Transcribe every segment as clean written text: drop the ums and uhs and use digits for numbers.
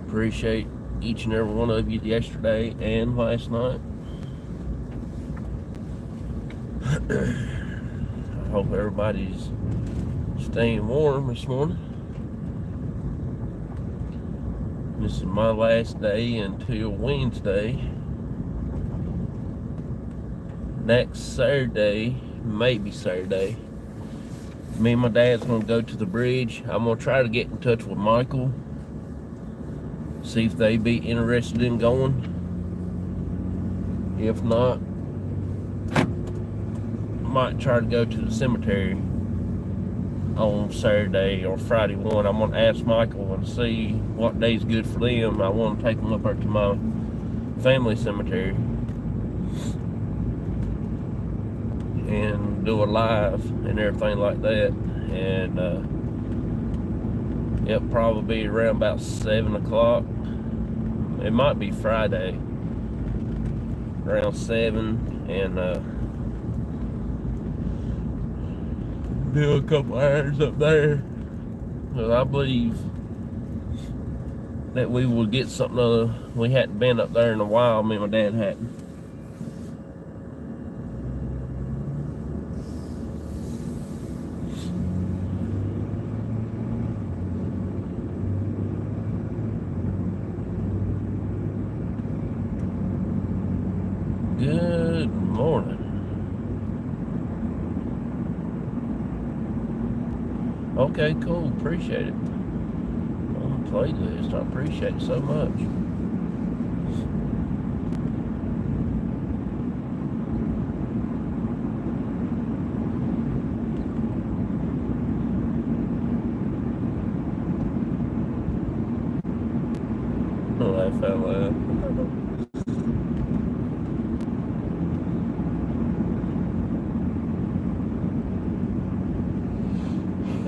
Appreciate each and every one of you yesterday and last night. I hope everybody's staying warm this morning. This is my last day until Wednesday. Next Saturday, maybe Saturday, me and my dad's gonna go to the bridge. I'm gonna try to get in touch with Michael, see if they be interested in going. If not, I might try to go to the cemetery on Saturday or Friday one. I'm gonna ask Michael and see what day's good for them. I want to take them up there to my family cemetery and do a live and everything like that. And it'll probably be around about 7 o'clock. It might be Friday around 7, and do a couple hours up there. Well, I believe that we will get something. We hadn't been up there in a while. Me and my dad hadn't. Good morning. Okay, cool. Appreciate it. On the playlist. I appreciate it so much. Oh, that fella.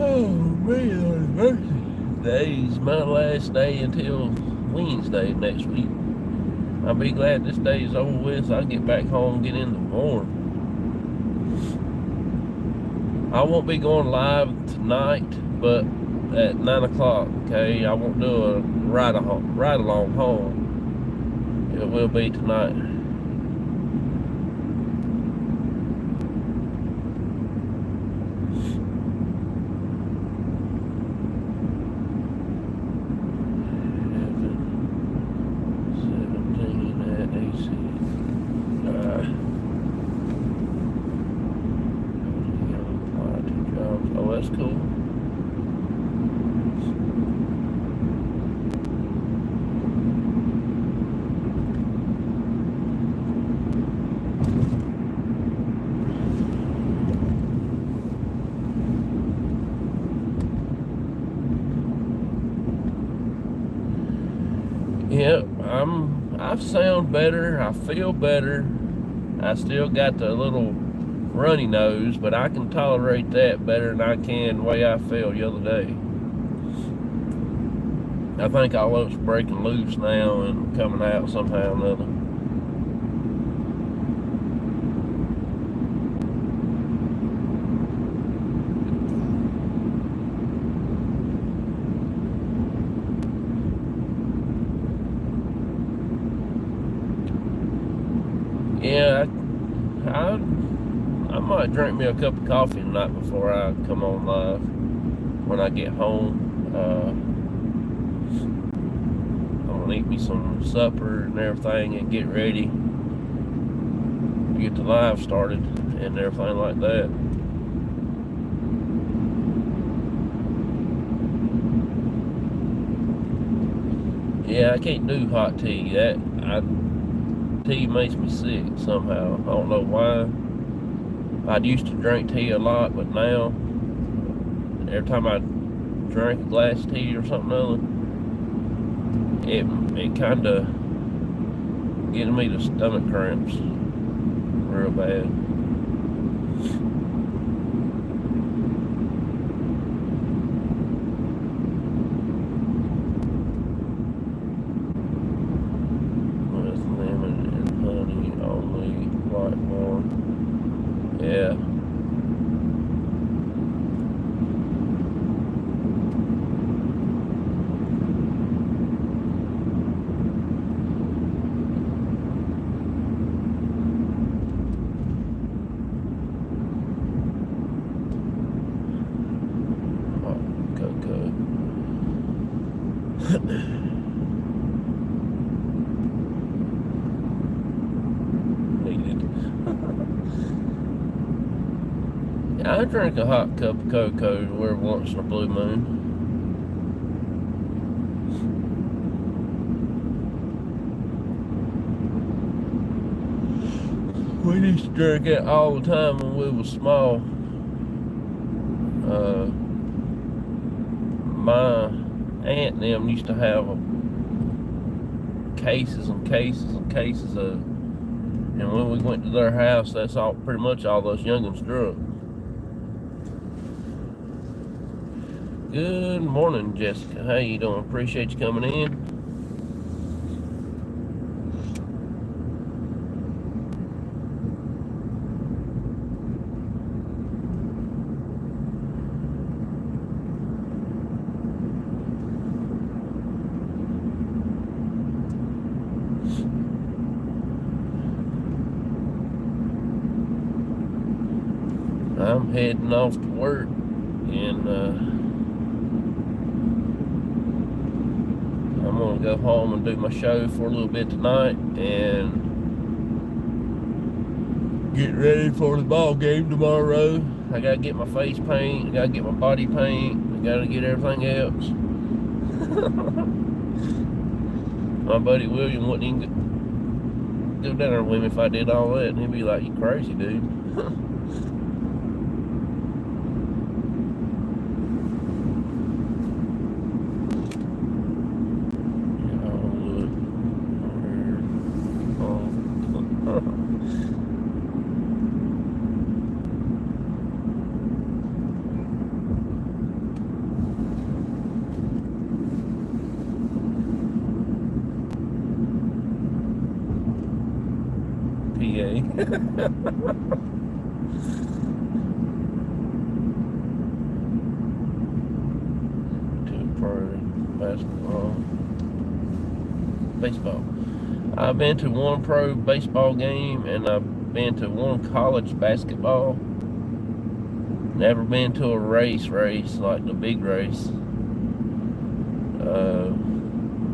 Oh man, today's my last day until Wednesday next week. I'll be glad this day is over with. I'll get back home and get in the warm. I won't be going live tonight, but at 9 o'clock, okay? I won't do a ride along home. It will be tonight. Oh, that's cool. Yep, I sound better. I feel better. I still got the little runny nose, but I can tolerate that better than I can the way I felt the other day. I think all of it's breaking loose now and coming out somehow or another. Yeah, I might drink me a cup of coffee tonight before I come on live when I get home. I'm gonna eat me some supper and everything and get ready to get the live started and everything like that. Yeah, I can't do hot tea. Tea makes me sick somehow. I don't know why. I used to drink tea a lot, but now every time I drink a glass of tea or something other, it kind of getting me the stomach cramps real bad. Yeah. Yeah, I drink a hot cup of cocoa every once in a blue moon. We used to drink it all the time when we was small. My aunt and them used to have cases and cases and cases of it. And when we went to their house, that's all pretty much all those young'uns drunk. Good morning, Jessica. How you doing? Appreciate you coming in. I'm heading off to work, and I'm gonna go home and do my show for a little bit tonight, and get ready for the ball game tomorrow. I gotta get my face paint, I gotta get my body paint, I gotta get everything else. My buddy William wouldn't even go down there with me if I did all that, and he'd be like, "You crazy, dude." To pro basketball, baseball. I've been to one pro baseball game, and I've been to one college basketball. Never been to a race like the big race.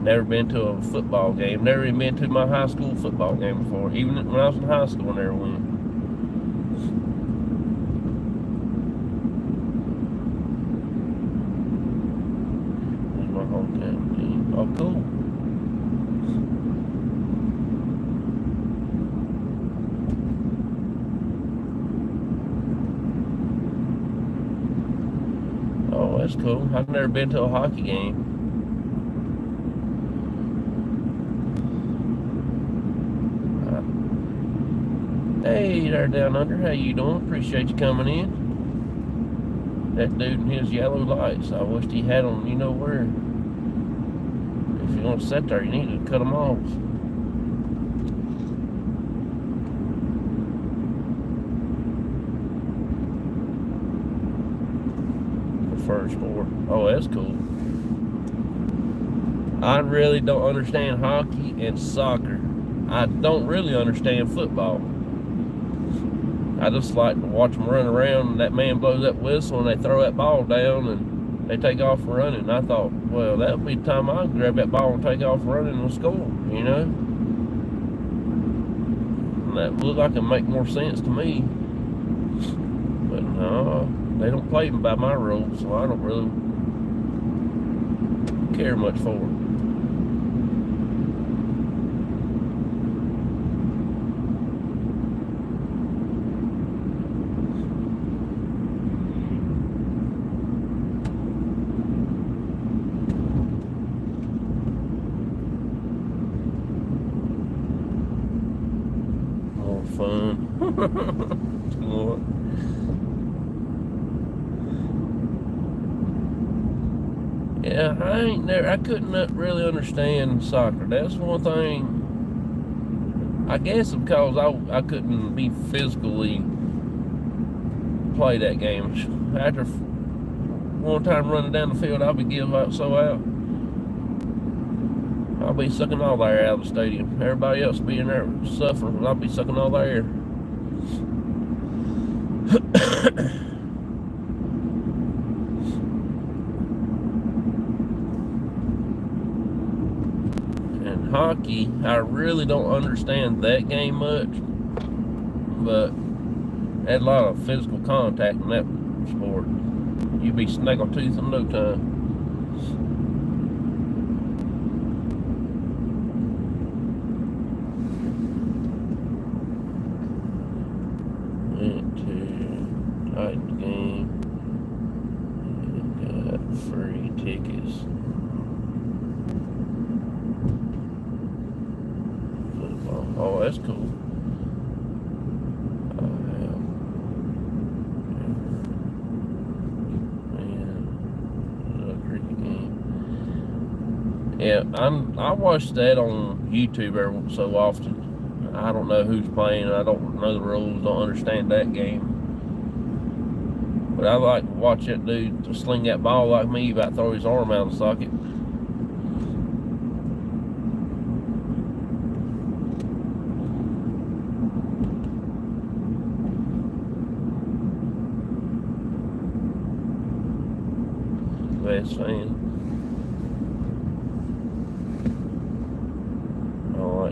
Never been to a football game. Never even been to my high school football game before. Even when I was in high school, I never went. There's my hometown team. Oh, cool. Oh, that's cool. I've never been to a hockey game. Hey there, down under. How you doing? Appreciate you coming in. That dude in his yellow lights, I wished he had them, you know where. If you want to sit there, you need to cut them off. Prefer sport. Oh, that's cool. I really don't understand hockey and soccer. I don't really understand football. I just like to watch them run around, and that man blows that whistle and they throw that ball down and they take off running. I thought, well, that would be the time I'd grab that ball and take off running and score, you know? And that looked like it make more sense to me. But no, they don't play by my rules, so I don't really care much for it. Fun. More. Yeah, I couldn't really understand soccer. That's one thing. I guess because I couldn't be physically play that game. After one time running down the field, I'll be giving out so out. I'll be sucking all the air out of the stadium. Everybody else be in there suffering, but I'll be sucking all the air. And hockey, I really don't understand that game much, but had a lot of physical contact in that sport. You'd be snaggletooth in no time. Went to Titans game and got free tickets. Football. Oh, that's cool. Yeah, I watch that on YouTube every so often. I don't know who's playing. I don't know the rules. Don't understand that game. But I like to watch that dude to sling that ball like me, about throw his arm out of the socket. Best fan.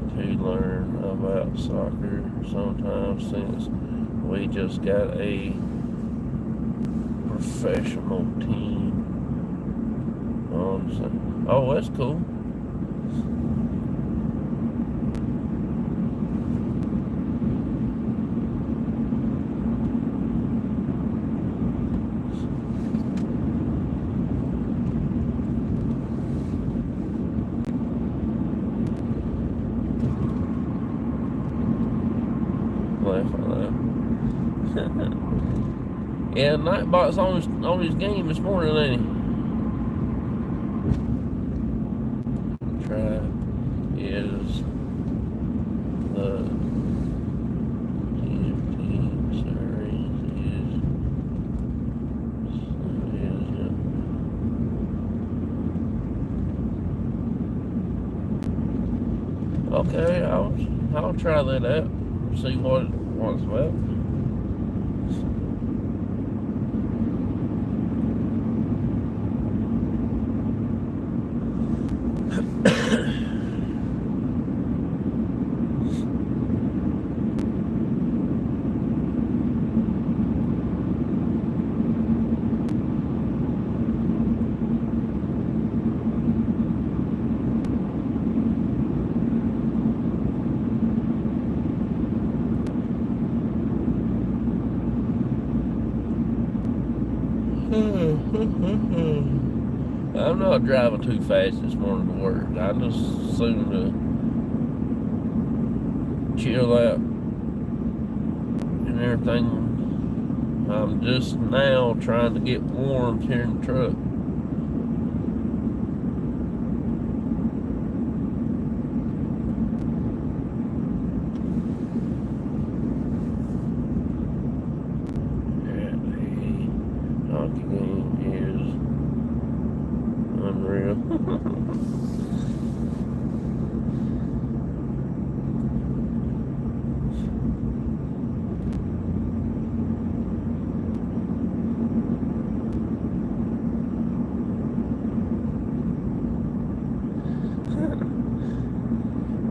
To learn about soccer sometimes, since we just got a professional team on. Oh, that's cool. Yeah, Nightbot's on his game this morning, ain't he? Try is the team series okay, I'll try that out. See what it's about. I'm not driving too fast this morning to work. I just soon to chill out and everything. I'm just now trying to get warm here in the truck.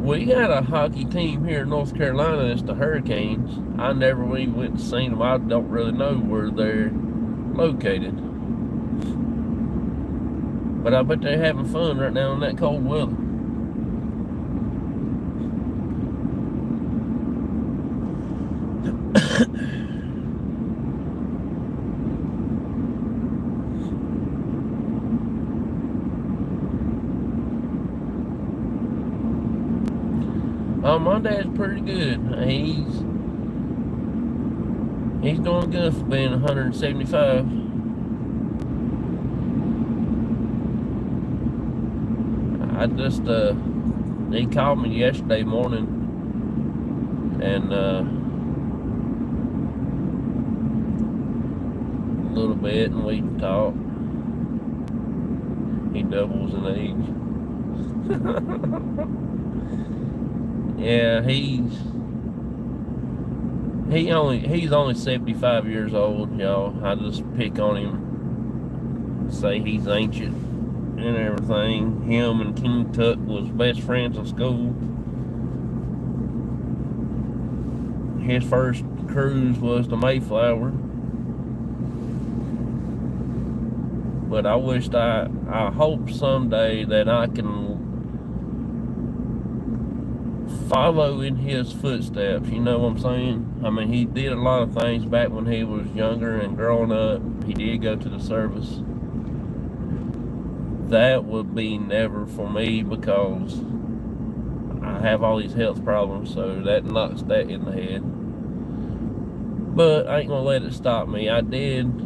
We got a hockey team here in North Carolina. It's the Hurricanes. I never even went to see them. I don't really know where they're located. But I bet they're having fun right now in that cold weather. Oh, my dad's pretty good. He's doing good for being 175. I just he called me yesterday morning and a little bit, and we talked. He doubles in age. Yeah, he's only 75 years old, y'all. I just pick on him, say he's ancient and everything. Him and King Tut was best friends in school. His first cruise was the Mayflower. But I hope someday that I can follow in his footsteps, you know what I'm saying? I mean, he did a lot of things back when he was younger and growing up. He did go to the service. That would be never for me because I have all these health problems, so that knocks that in the head. But I ain't gonna let it stop me. I did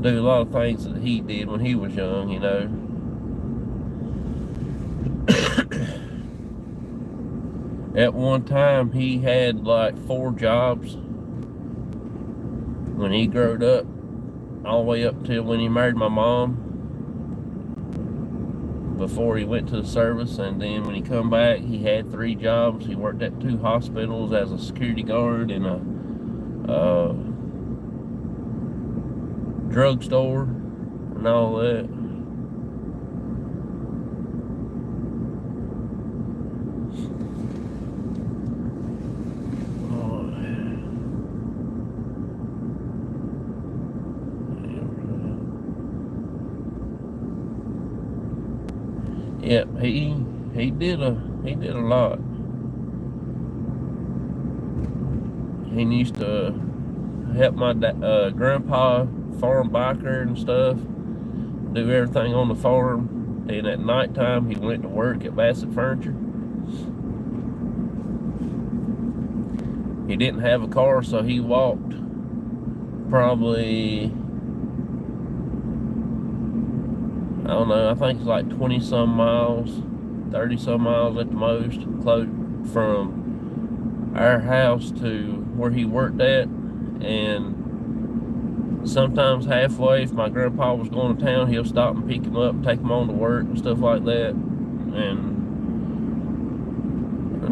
do a lot of things that he did when he was young, you know. At one time, he had like 4 jobs when he growed up, all the way up till when he married my mom, before he went to the service. And then when he come back, he had 3 jobs. He worked at 2 hospitals as a security guard and a drugstore and all that. Yep, he did a lot. He used to help my grandpa farm biker and stuff, do everything on the farm. And at nighttime, he went to work at Bassett Furniture. He didn't have a car, so he walked probably, I don't know, I think it's like 20 some miles, 30 some miles at the most, close from our house to where he worked at. And sometimes halfway, if my grandpa was going to town, he'll stop and pick him up and take him on to work and stuff like that, and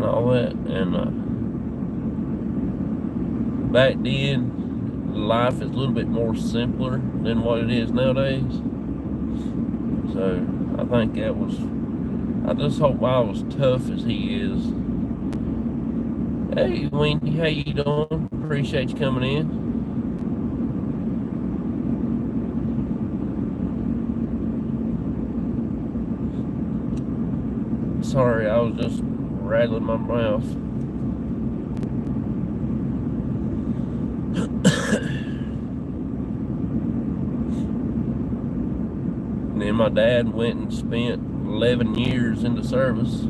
all that. And back then, life is a little bit more simpler than what it is nowadays. So I think I just hope I was tough as he is. Hey, Wendy, how you doing? Appreciate you coming in. Sorry, I was just rattling my mouth. And then my dad went and spent 11 years in the service.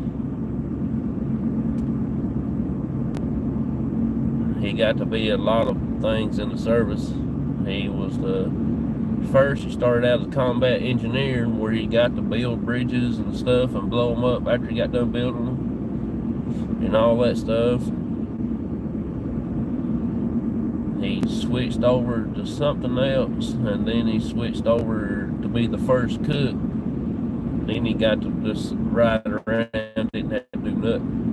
He got to be a lot of things in the service. He was first, he started out as a combat engineer, where he got to build bridges and stuff and blow them up after he got done building them and all that stuff. He switched over to something else, and then he switched over to be the first cook. Then he got to just ride around, didn't have to do nothing.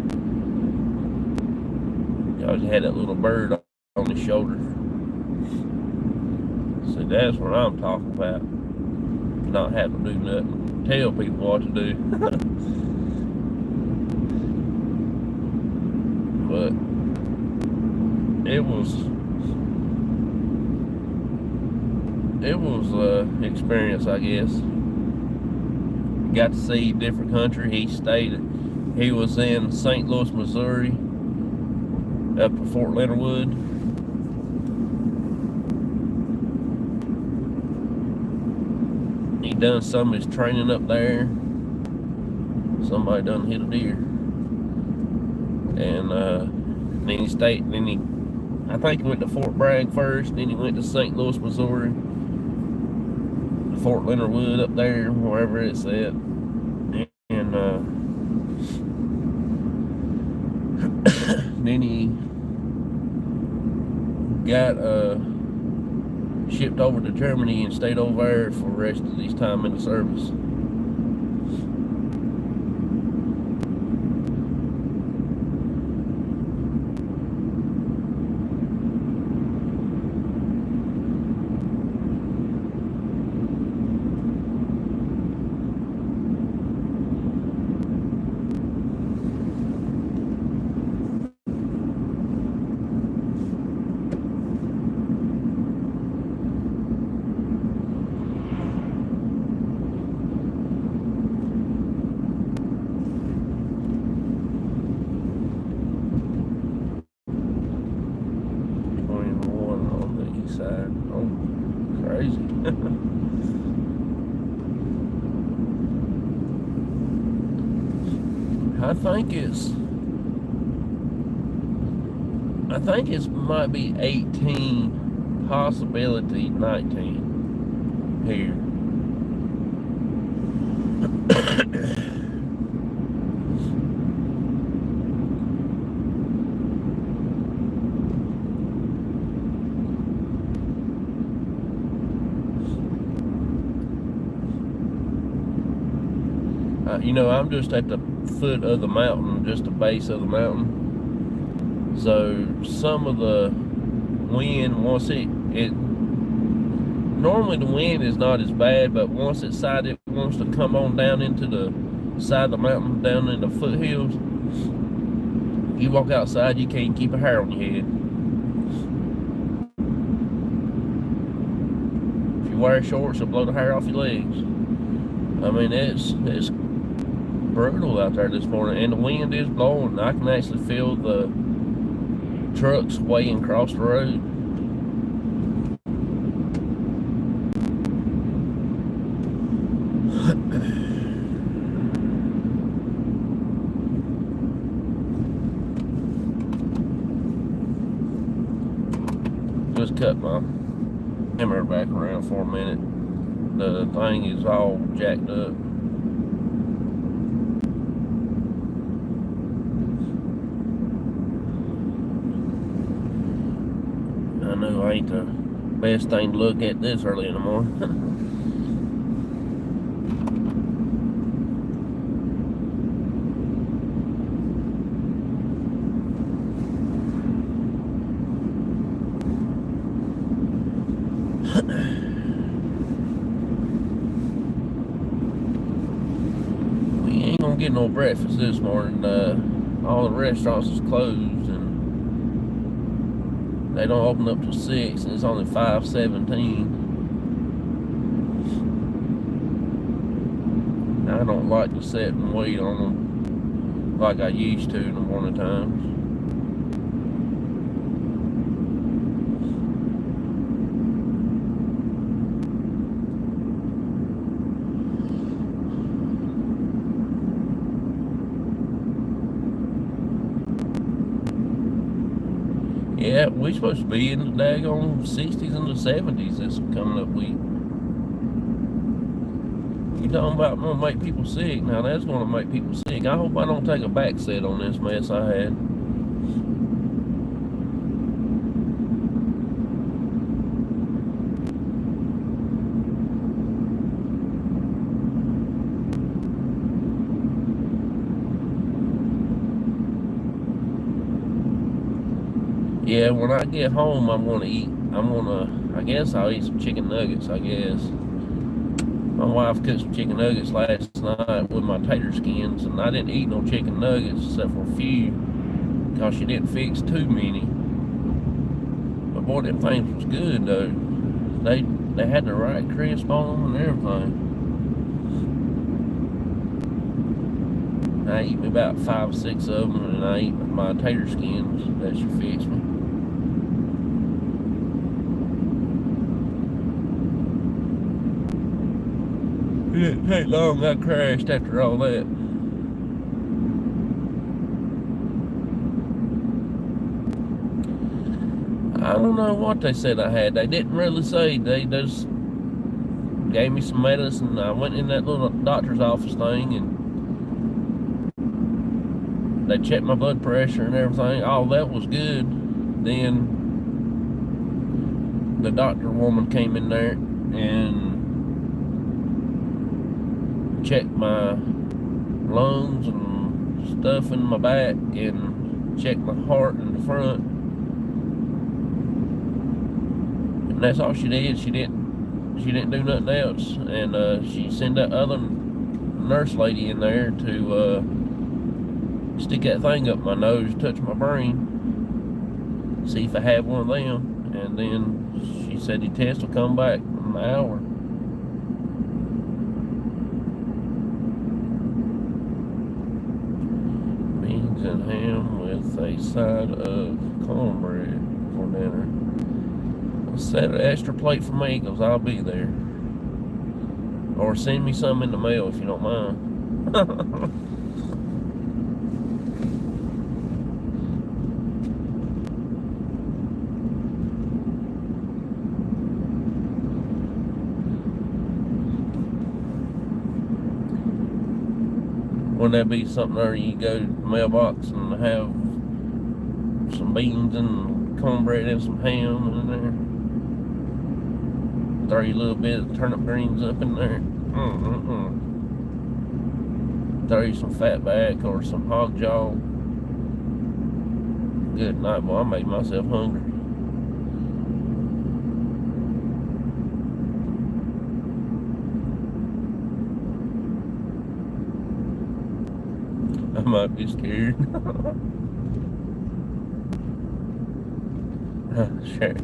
Because he had that little bird on his shoulder. So that's what I'm talking about. Not having to do nothing. Tell people what to do. But it was an experience, I guess. Got to see different country. He was in St. Louis, Missouri, up at Fort Leonard Wood. He done some of his training up there. Somebody done hit a deer. And then I think he went to Fort Bragg first, then he went to St. Louis, Missouri, Fort Leonard Wood up there, wherever it's at. And then he got shipped over to Germany and stayed over there for the rest of his time in the service. I think it's might be 18, possibility 19 here. You know, I'm just at the foot of the mountain, just the base of the mountain. So some of the wind, once it normally the wind is not as bad, but once it wants to come on down into the side of the mountain, down in the foothills, you walk outside, you can't keep a hair on your head. If you wear shorts, it'll blow the hair off your legs. I mean, it's brutal out there this morning, and the wind is blowing. I can actually feel the trucks swaying across the road. Just cut my camera back around for a minute. The thing is all jacked up. I know I ain't the best thing to look at this early in the morning. We ain't gonna get no breakfast this morning. All the restaurants is closed, and they don't open up till 6, and it's only 5:17. I don't like to sit and wait on them like I used to in the morning times. Yeah, we're supposed to be in the daggone 60s and the 70s this coming up week. You talking about gonna make people sick? Now that's gonna make people sick. I hope I don't take a back set on this mess I had. Yeah, when I get home, I'm gonna eat. I guess I'll eat some chicken nuggets, I guess. My wife cooked some chicken nuggets last night with my tater skins, and I didn't eat no chicken nuggets except for a few, because she didn't fix too many. But boy, them things was good though. They had the right crisp on them and everything. I eat me about 5 or 6 of them, and I eat my tater skins that she fixed me. It didn't take long, I crashed after all that. I don't know what they said I had. They didn't really say. They just gave me some medicine. I went in that little doctor's office thing, and they checked my blood pressure and everything. All that was good. Then the doctor woman came in there and checked my lungs and stuff in my back, and checked my heart in the front. And that's all she did. She didn't do nothing else. And she sent that other nurse lady in there to stick that thing up my nose, touch my brain, see if I have one of them. And then she said the test will come back in an hour. Beans and ham with a side of cornbread for dinner. Set an extra plate for me, because I'll be there. Or send me some in the mail if you don't mind. Wouldn't that be something there? You go to the mailbox and have some beans and cornbread and some ham in there. Throw you a little bit of turnip greens up in there. Throw you some fatback or some hog jaw. Good night, boy. I made myself hungry. I might be scared. Sure.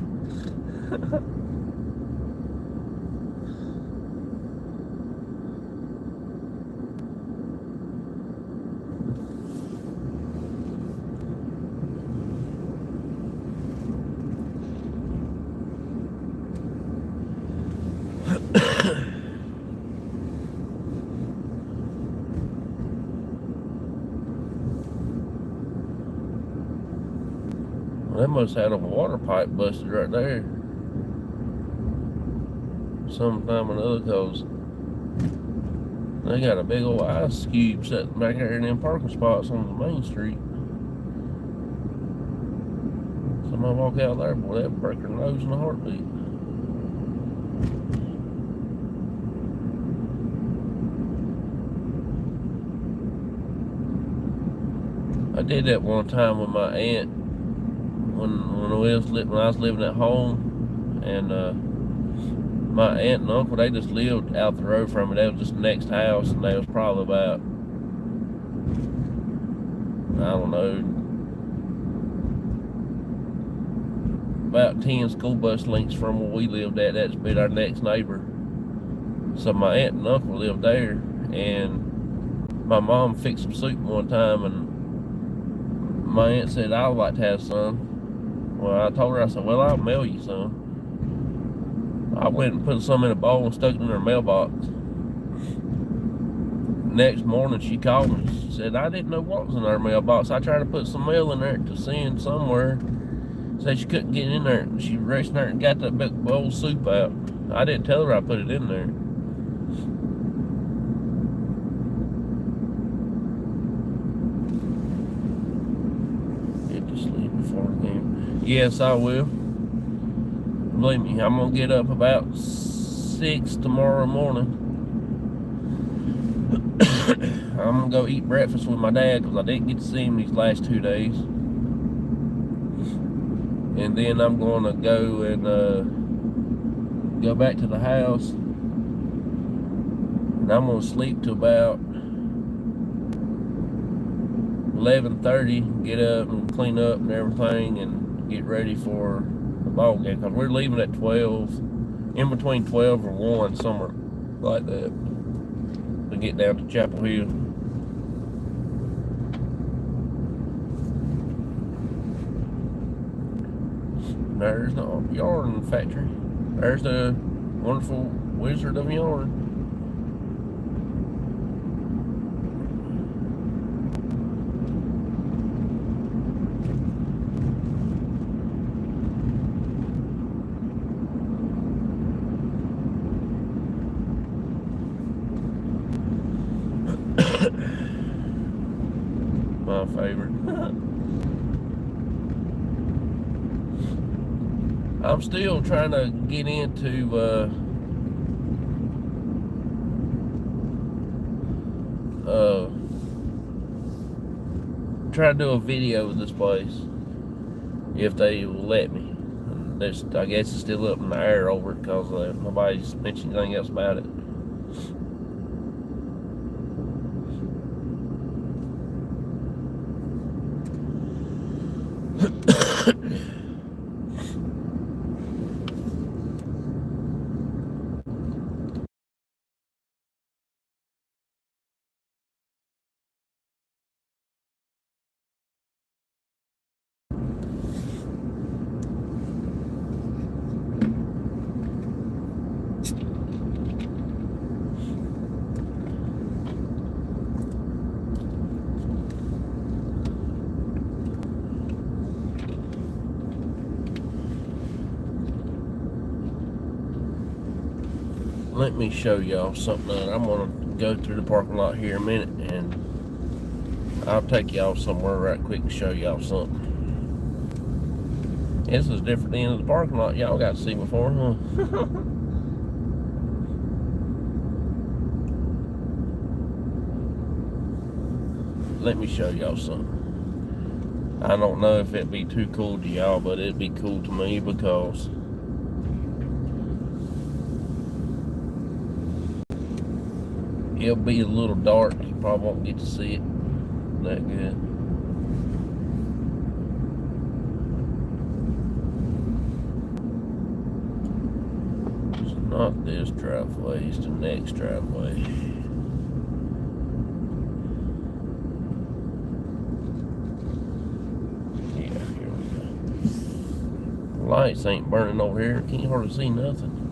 Well, they must have had a water pipe busted right there. Sometime or another, cause they got a big old ice cube sitting back there in them parking spots on the main street. Somebody walk out there, boy, they'd break their nose in a heartbeat. I did that one time with my aunt when I was living at home, and my aunt and uncle, they just lived out the road from me. They was just the next house, and they was probably about, I don't know, about 10 school bus links from where we lived at. That's been our next neighbor. So my aunt and uncle lived there, and my mom fixed some soup one time, and my aunt said, "I would like to have some." Well, I told her, I said, "Well, I'll mail you some." I went and put some in a bowl and stuck it in her mailbox. Next morning, she called me. She said, "I didn't know what was in her mailbox. I tried to put some mail in there to send somewhere." Said she couldn't get in there. She rushed in there and got that big bowl of soup out. I didn't tell her I put it in there. Get to sleep before the game. Yes, I will. Believe me, I'm going to get up about 6 tomorrow morning. I'm going to go eat breakfast with my dad because I didn't get to see him these last 2 days. And then I'm going to go and go back to the house. And I'm going to sleep till about 11:30, get up and clean up and everything and get ready for the ball game. Because we're leaving at 12, in between 12 or 1, somewhere like that, to get down to Chapel Hill. There's the yarn factory. There's the wonderful Wizard of Yarn. My favorite. I'm still trying to get into try to do a video of this place if they will let me. I guess it's still up in the air over it because nobody's mentioned anything else about it. Let me show y'all something. I'm gonna go through the parking lot here in a minute and I'll take y'all somewhere right quick and show y'all something. This is different than the parking lot y'all got to see before, huh? Let me show y'all something. I don't know if it'd be too cool to y'all, but it'd be cool to me because it'll be a little dark. You probably won't get to see it that good. It's not this driveway, it's the next driveway. Yeah, here we go. Lights ain't burning over here. Can't hardly see nothing.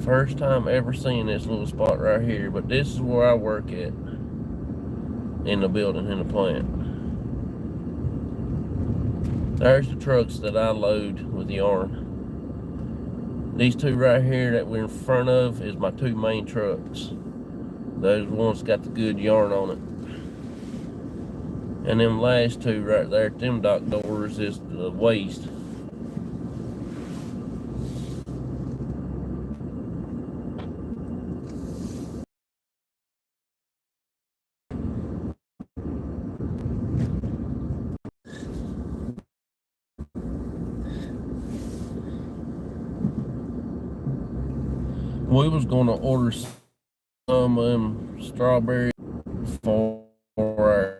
First time ever seeing this little spot right here, but this is where I work at. In the building, in the plant. There's the trucks that I load with yarn. These two right here that we're in front of is my two main trucks. Those ones got the good yarn on it. And them last two right there, them dock doors is the waste. We was gonna order some strawberry for our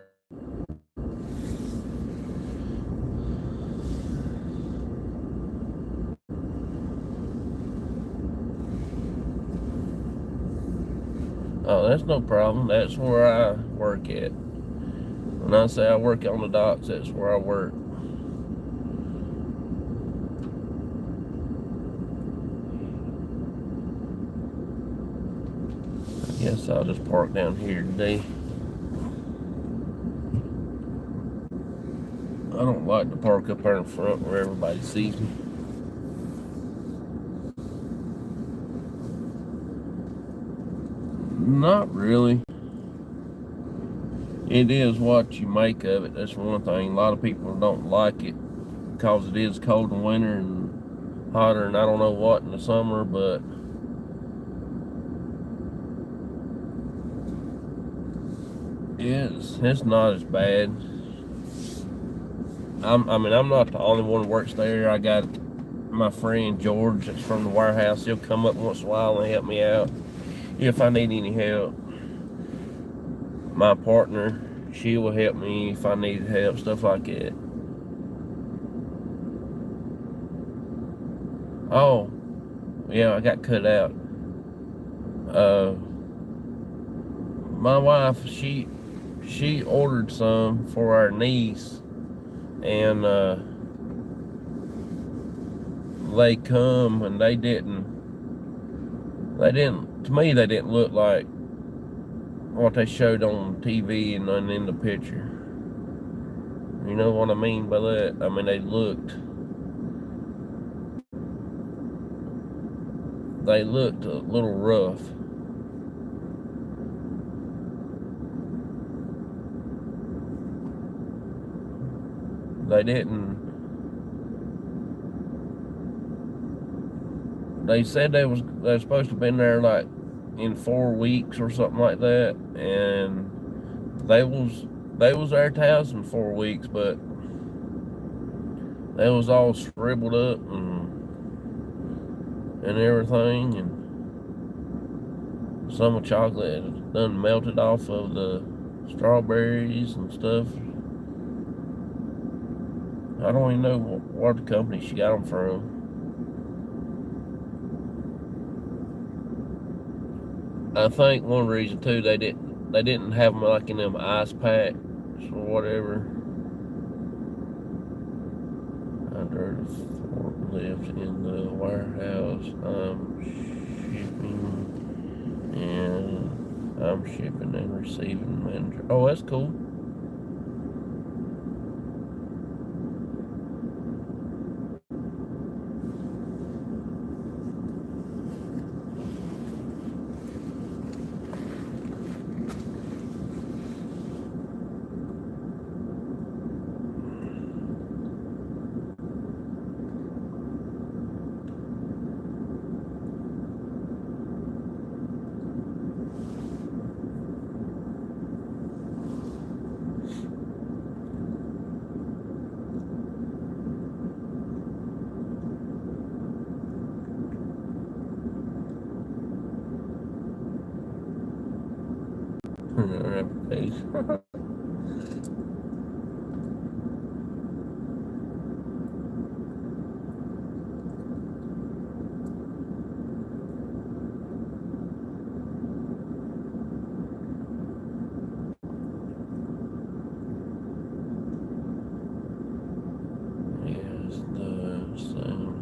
oh, that's no problem. That's where I work at. When I say I work on the docks, that's where I work. I guess I'll just park down here today. I don't like to park up there in front where everybody sees me. Not really. It is what you make of it. That's one thing. A lot of people don't like it because it is cold in winter and hotter and I don't know what in the summer, but it's not as bad. I mean, I'm not the only one who works there. I got my friend George that's from the warehouse. He'll come up once in a while and help me out if I need any help. My partner, she will help me if I need help, stuff like that. Oh, yeah, I got cut out. My wife, she ordered some for our niece, and they come and they didn't, to me, they didn't look like what they showed on TV and in the picture. You know what I mean by that? I mean, they looked a little rough. They said they were supposed to have been there like in 4 weeks or something like that, and they was there at the house in 4 weeks, but they was all shriveled up and everything, and some of the chocolate had done melted off of the strawberries and stuff. I don't even know what the company she got them from. I think one reason too, they didn't have them like in them ice packs or whatever. I drove the forklift in the warehouse. I'm shipping and receiving manager. Oh, that's cool. Yes, the same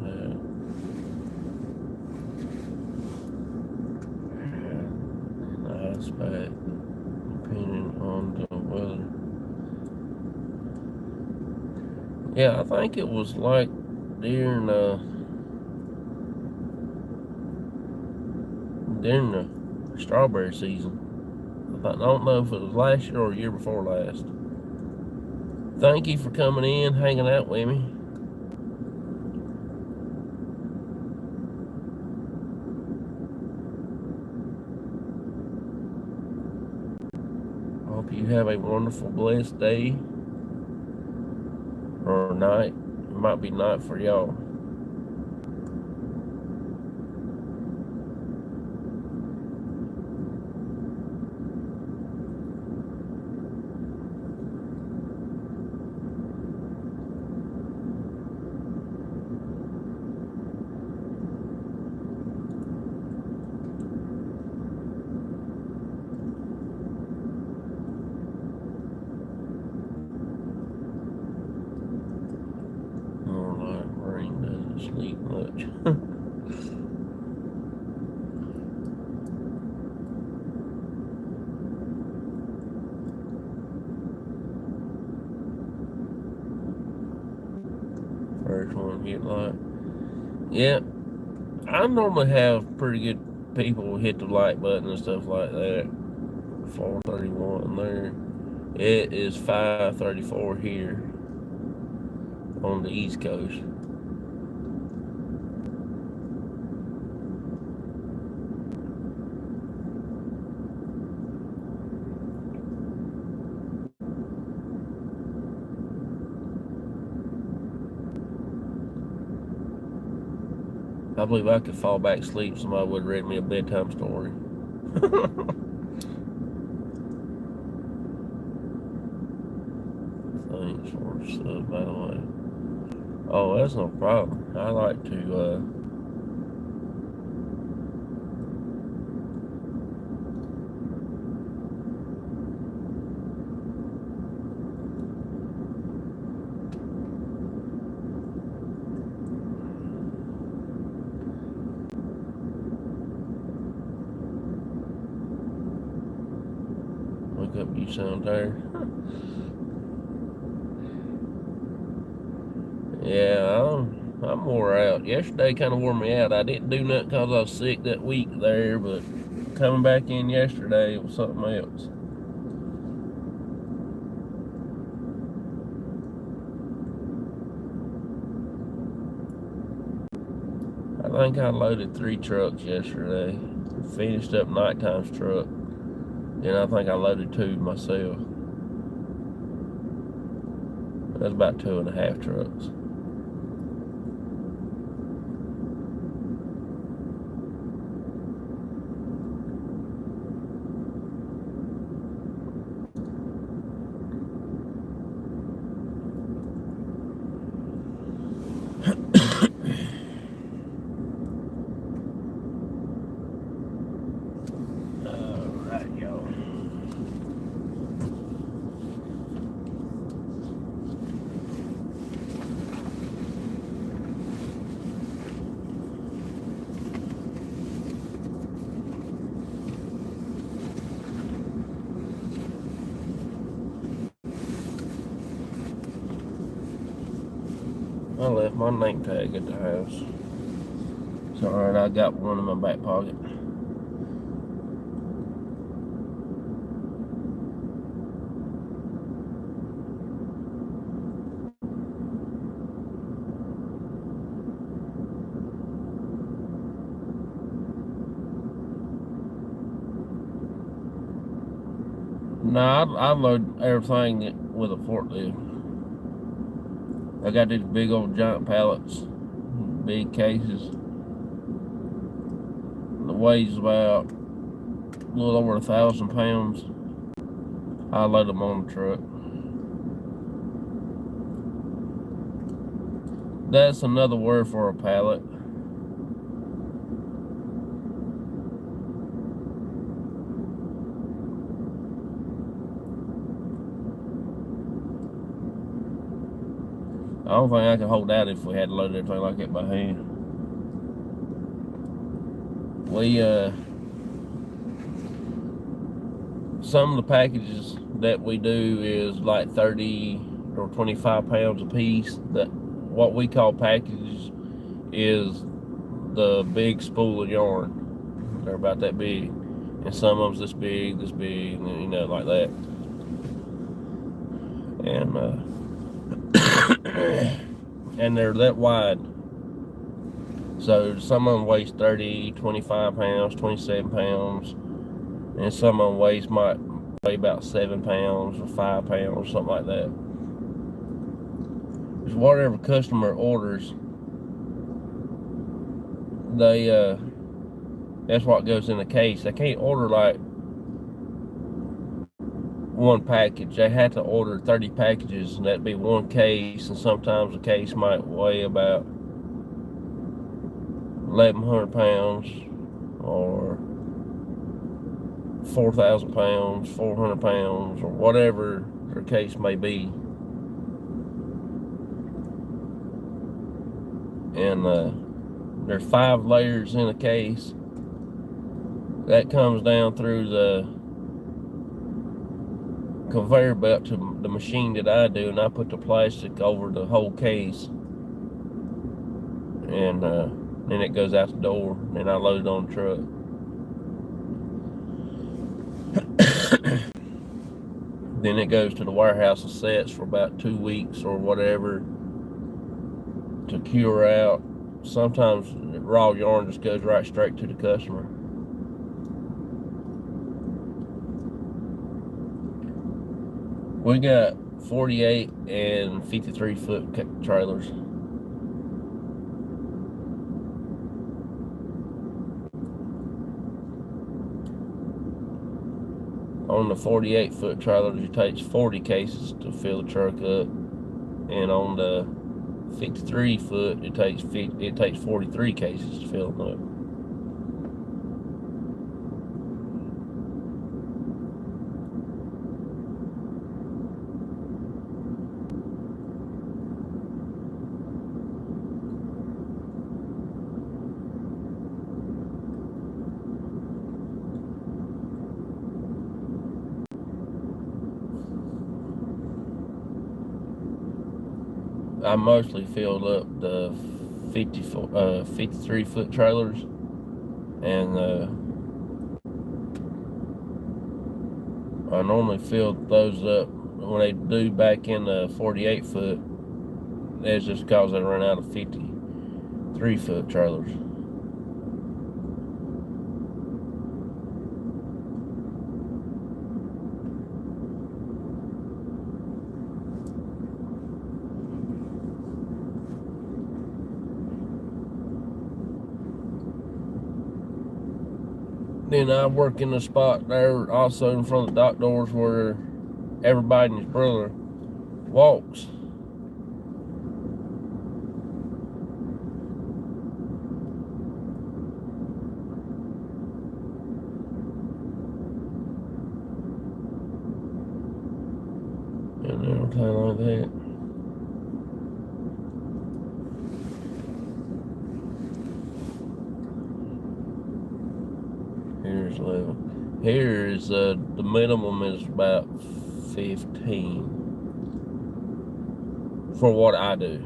nice back, depending on the weather. Yeah, I think it was like during the strawberry season. I don't know if it was last year or year before last. Thank you for coming in, hanging out with me. I hope you have a wonderful, blessed day or night. It might be night for y'all. More like rain doesn't sleep much. First one hit light. Yeah, I normally have pretty good people hit the like button and stuff like that. 4:31 there. It is 5:34 here on the East Coast. I believe I could fall back asleep. Somebody would have read me a bedtime story. Thanks for the sub, by the way. Oh, that's no problem. I like to wake up you sound tired. Yeah, I'm wore out. Yesterday kind of wore me out. I didn't do nothing because I was sick that week there, but coming back in yesterday, it was something else. I think I loaded 3 trucks yesterday. Finished up nighttime's truck. Then I think I loaded 2 myself. That's about 2.5 trucks. Alright, y'all. I left my name tag at the house. It's alright, I got one in my back pocket. No, I load everything with a forklift. I got these big old giant pallets, big cases. The weighs about a little over 1,000 pounds. I load them on the truck. That's another word for a pallet. I don't think I could hold out if we had to load everything like that by hand. Some of the packages that we do is like 30 or 25 pounds a piece. That what we call packages is the big spool of yarn. They're about that big, and some of them's this big, and like that. And and they're that wide. So some of them weighs 30, 25 pounds, 27 pounds, and some of them might weigh about 7 pounds or 5 pounds, something like that. Just whatever customer orders, that's what goes in the case. They can't order like one package. They have to order 30 packages, and that'd be one case, and sometimes a case might weigh about 1,100 pounds or 4,000 pounds, 400 pounds, or whatever their case may be. And there's 5 layers in a case. That comes down through the conveyor belt to the machine that I do, and I put the plastic over the whole case, and then it goes out the door, and I load it on the truck. Then it goes to the warehouse and sets for about 2 weeks or whatever to cure out. Sometimes raw yarn just goes right straight to the customer. We got 48 and 53 foot trailers. On the 48 foot trailers, it takes 40 cases to fill the truck up, and on the 53 foot, it takes 43 cases to fill them up. I mostly filled up the 53 foot trailers, and I normally fill those up when they do back in the 48 foot. That's just because they run out of 53 foot trailers. Then I work in the spot there also in front of the dock doors where everybody and his brother walks. And everything like that. Here's 11. Here is the minimum is about 15 for what I do.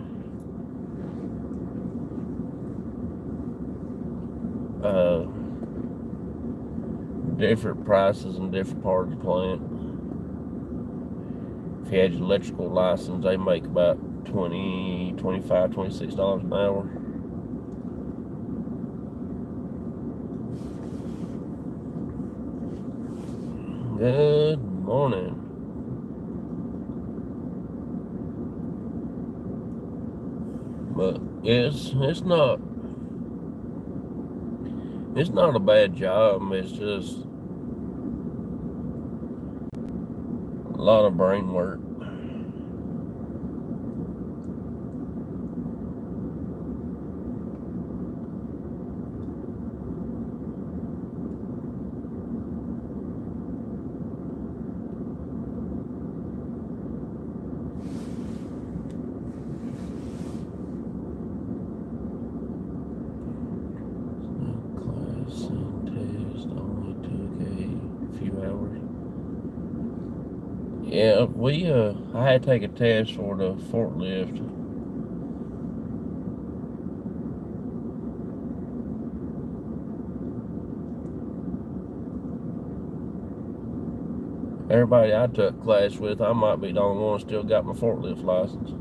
Different prices in different parts of the plant. If you had your electrical license, they make about $20, $25, $26 an hour. Good morning. But it's not a bad job. It's just A lot of brain work. Class and test only took a few hours. Yeah, I had to take a test for the forklift. Everybody I took class with, I might be the only one still got my forklift license.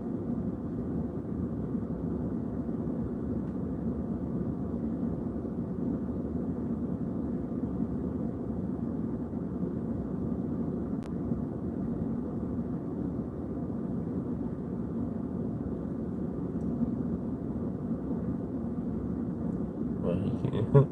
But,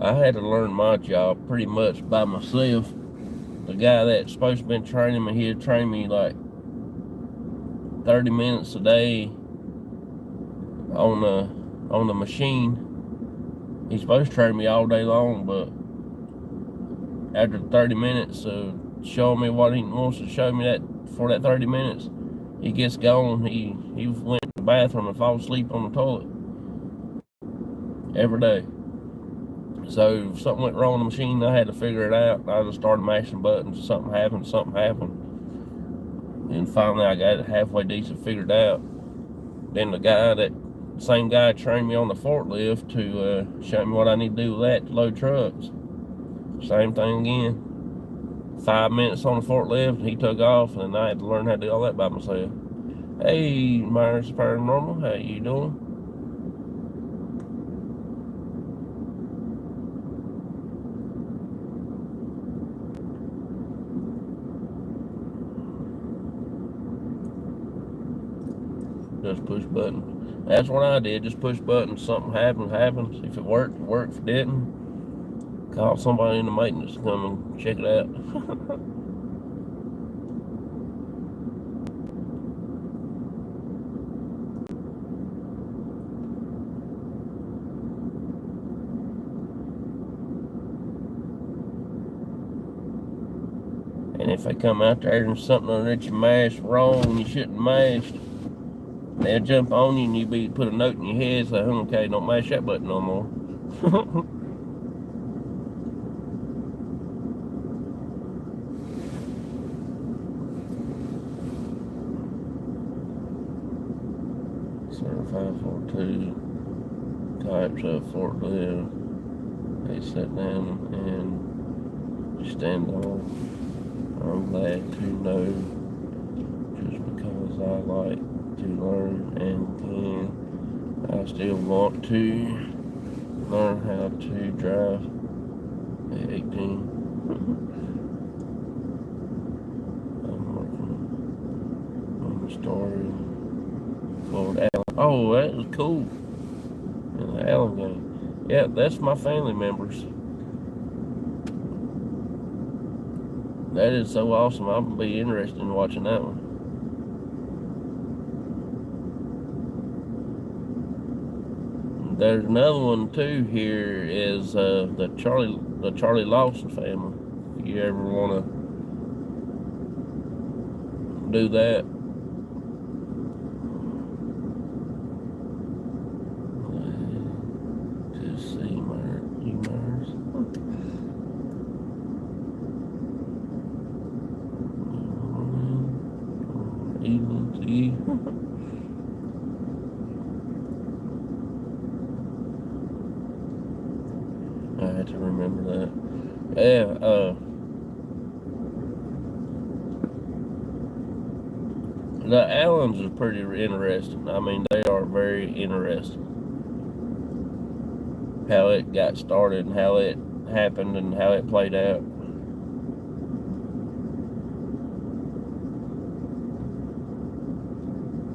I had to learn my job pretty much by myself. The guy that's supposed to been training me, he'd train me like 30 minutes a day on the machine. He's supposed to train me all day long, but after 30 minutes of showing me what he wants to show me that for that 30 minutes, he gets gone. He went to the bathroom and falls asleep on the toilet every day. So if something went wrong with the machine, I had to figure it out. I just started mashing buttons. Something happened. And finally I got it halfway decent figured out. Then the same guy trained me on the forklift to show me what I need to do with that to load trucks. Same thing again. 5 minutes on the forklift, and he took off, and I had to learn how to do all that by myself. Hey, Myers Paranormal, how you doing? Just push button. That's what I did. Just push buttons. Something happens. If it worked, it worked. If it didn't, call somebody in the maintenance to come and check it out. And if they come out there and something that you mashed wrong and you shouldn't have mashed, they'll jump on you and you put a note in your head saying, okay, don't mash that button no more. Certified for 2 types of forklift. They sit down and stand on. I'm glad to know, just because I like to learn and can, I still want to learn how to drive at 18. I'm working on the story for Allen. Oh, that was cool. In the Allen game. Yeah, that's my family members. That is so awesome. I'm going to be interested in watching that one. There's another one too here is the Charlie Lawson family. If you ever want to do that. Just see Myers. Evening to you. I had to remember that. Yeah, The Allens are pretty interesting. I mean, they are very interesting. How it got started and how it happened and how it played out.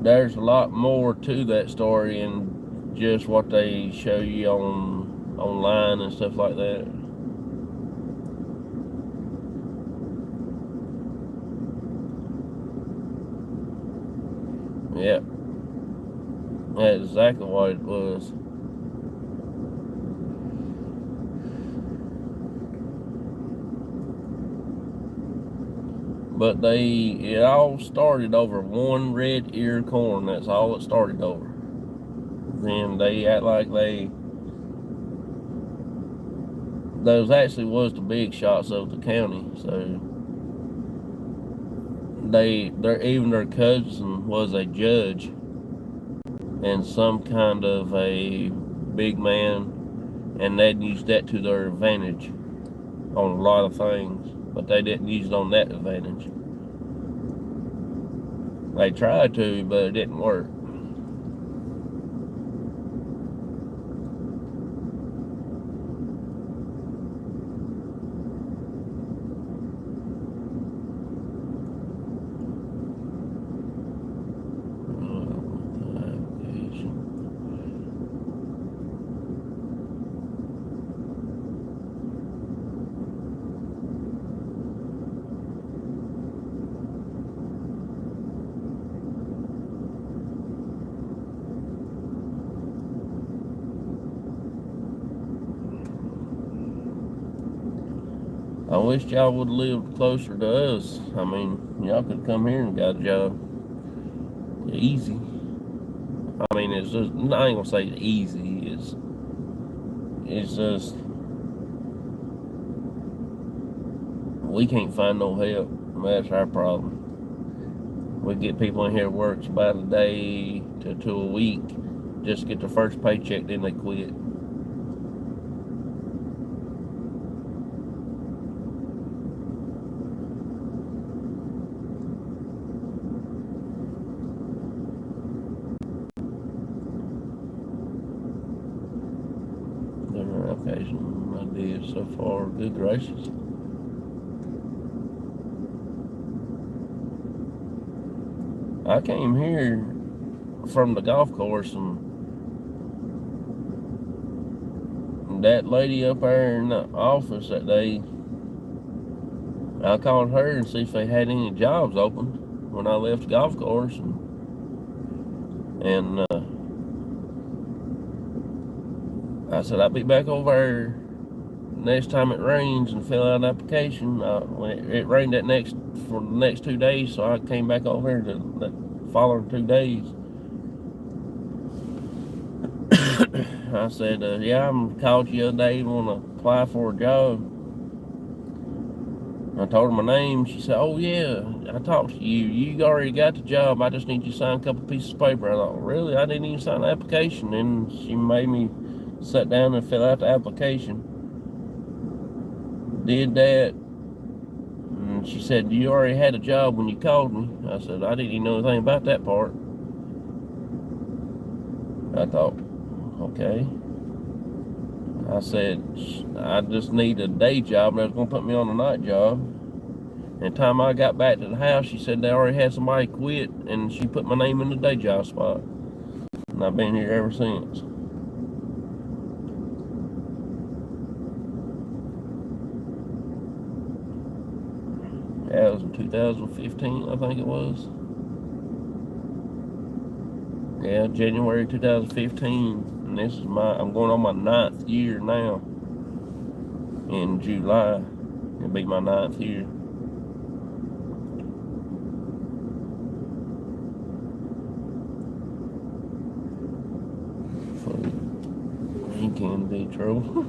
There's a lot more to that story than just what they show you online and stuff like that. Yeah, that's exactly what it was. But it all started over one red ear corn. That's all it started over. Then they act like those actually was the big shots of the county. So even their cousin was a judge and some kind of a big man, and they'd use that to their advantage on a lot of things, but they didn't use it on that advantage. They tried to, but it didn't work. I wish y'all would have lived closer to us. I mean, y'all could come here and got a job. Easy. I mean, it's just, I ain't gonna say easy. It's just, we can't find no help. That's our problem. We get people in here works about a day to a week just to get their first paycheck, then they quit. Occasion I did so far. Good gracious. I came here from the golf course, and that lady up there in the office that day, I called her and see if they had any jobs open when I left the golf course, and I said I'll be back over there next time it rains and fill out an application. It rained for the next 2 days, so I came back over here the following 2 days. I said, yeah, I'm called you the other day, want to apply for a job. I told her my name. She said, oh yeah, I talked to you. You already got the job. I just need you to sign a couple pieces of paper. I thought, really? I didn't even sign the application. And she made me sit down and fill out the application. Did that. And she said, you already had a job when you called me. I said, I didn't even know anything about that part. I thought, okay. I said, I just need a day job, and they was going to put me on a night job. And the time I got back to the house, she said they already had somebody quit, and she put my name in the day job spot. And I've been here ever since. That was in 2015, I think it was. Yeah, January 2015. And this is I'm going on my 9th year now. In July, it'll be my 9th year. He can be true.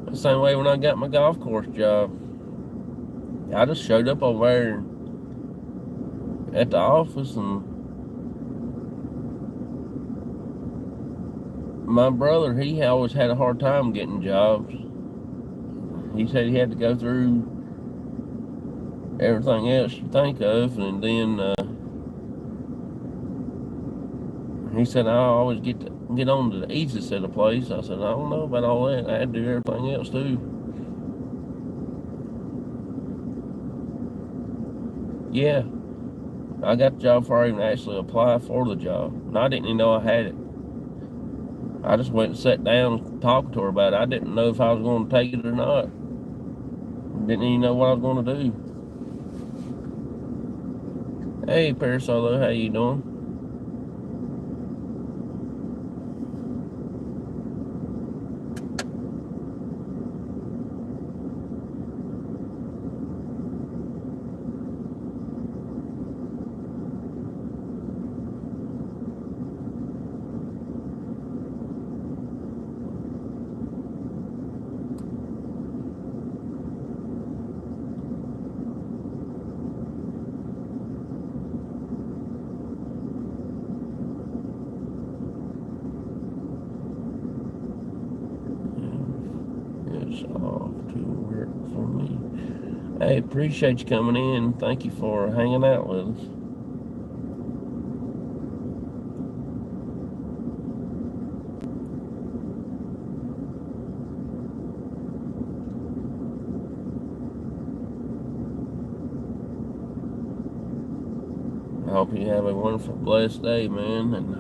The same way when I got my golf course job. I just showed up over there at the office, and my brother, he always had a hard time getting jobs. He said he had to go through everything else you think of. And then he said, I always get on to the easy set of plays. I said, I don't know about all that. I had to do everything else too. Yeah, I got the job before I even actually applied for the job. And I didn't even know I had it. I just went and sat down and talked to her about it. I didn't know if I was going to take it or not. Didn't even know what I was going to do. Hey, Parasolo, how you doing? It's off to work for me. Hey, appreciate you coming in. Thank you for hanging out with us. I hope you have a wonderful, blessed day, man, and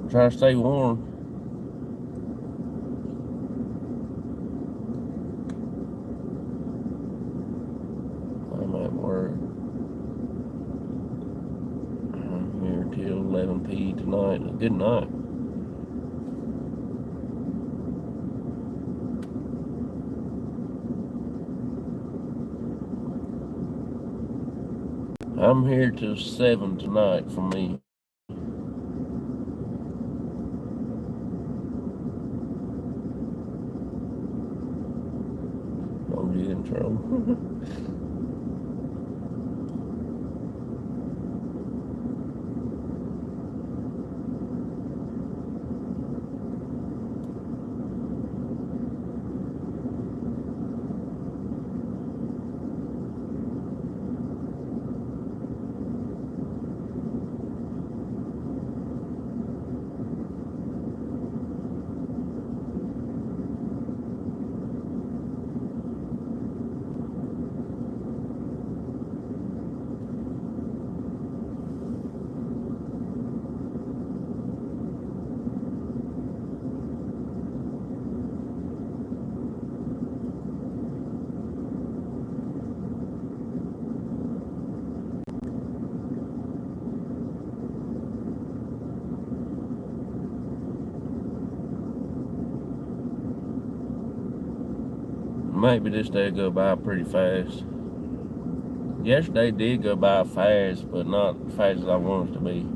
try to stay warm. I'm at work. I'm here till 11 p tonight. Good night. I'm here till 7 tonight for me. Don't get in trouble. Maybe this day will go by pretty fast. Yesterday did go by fast, but not as fast as I want it to be.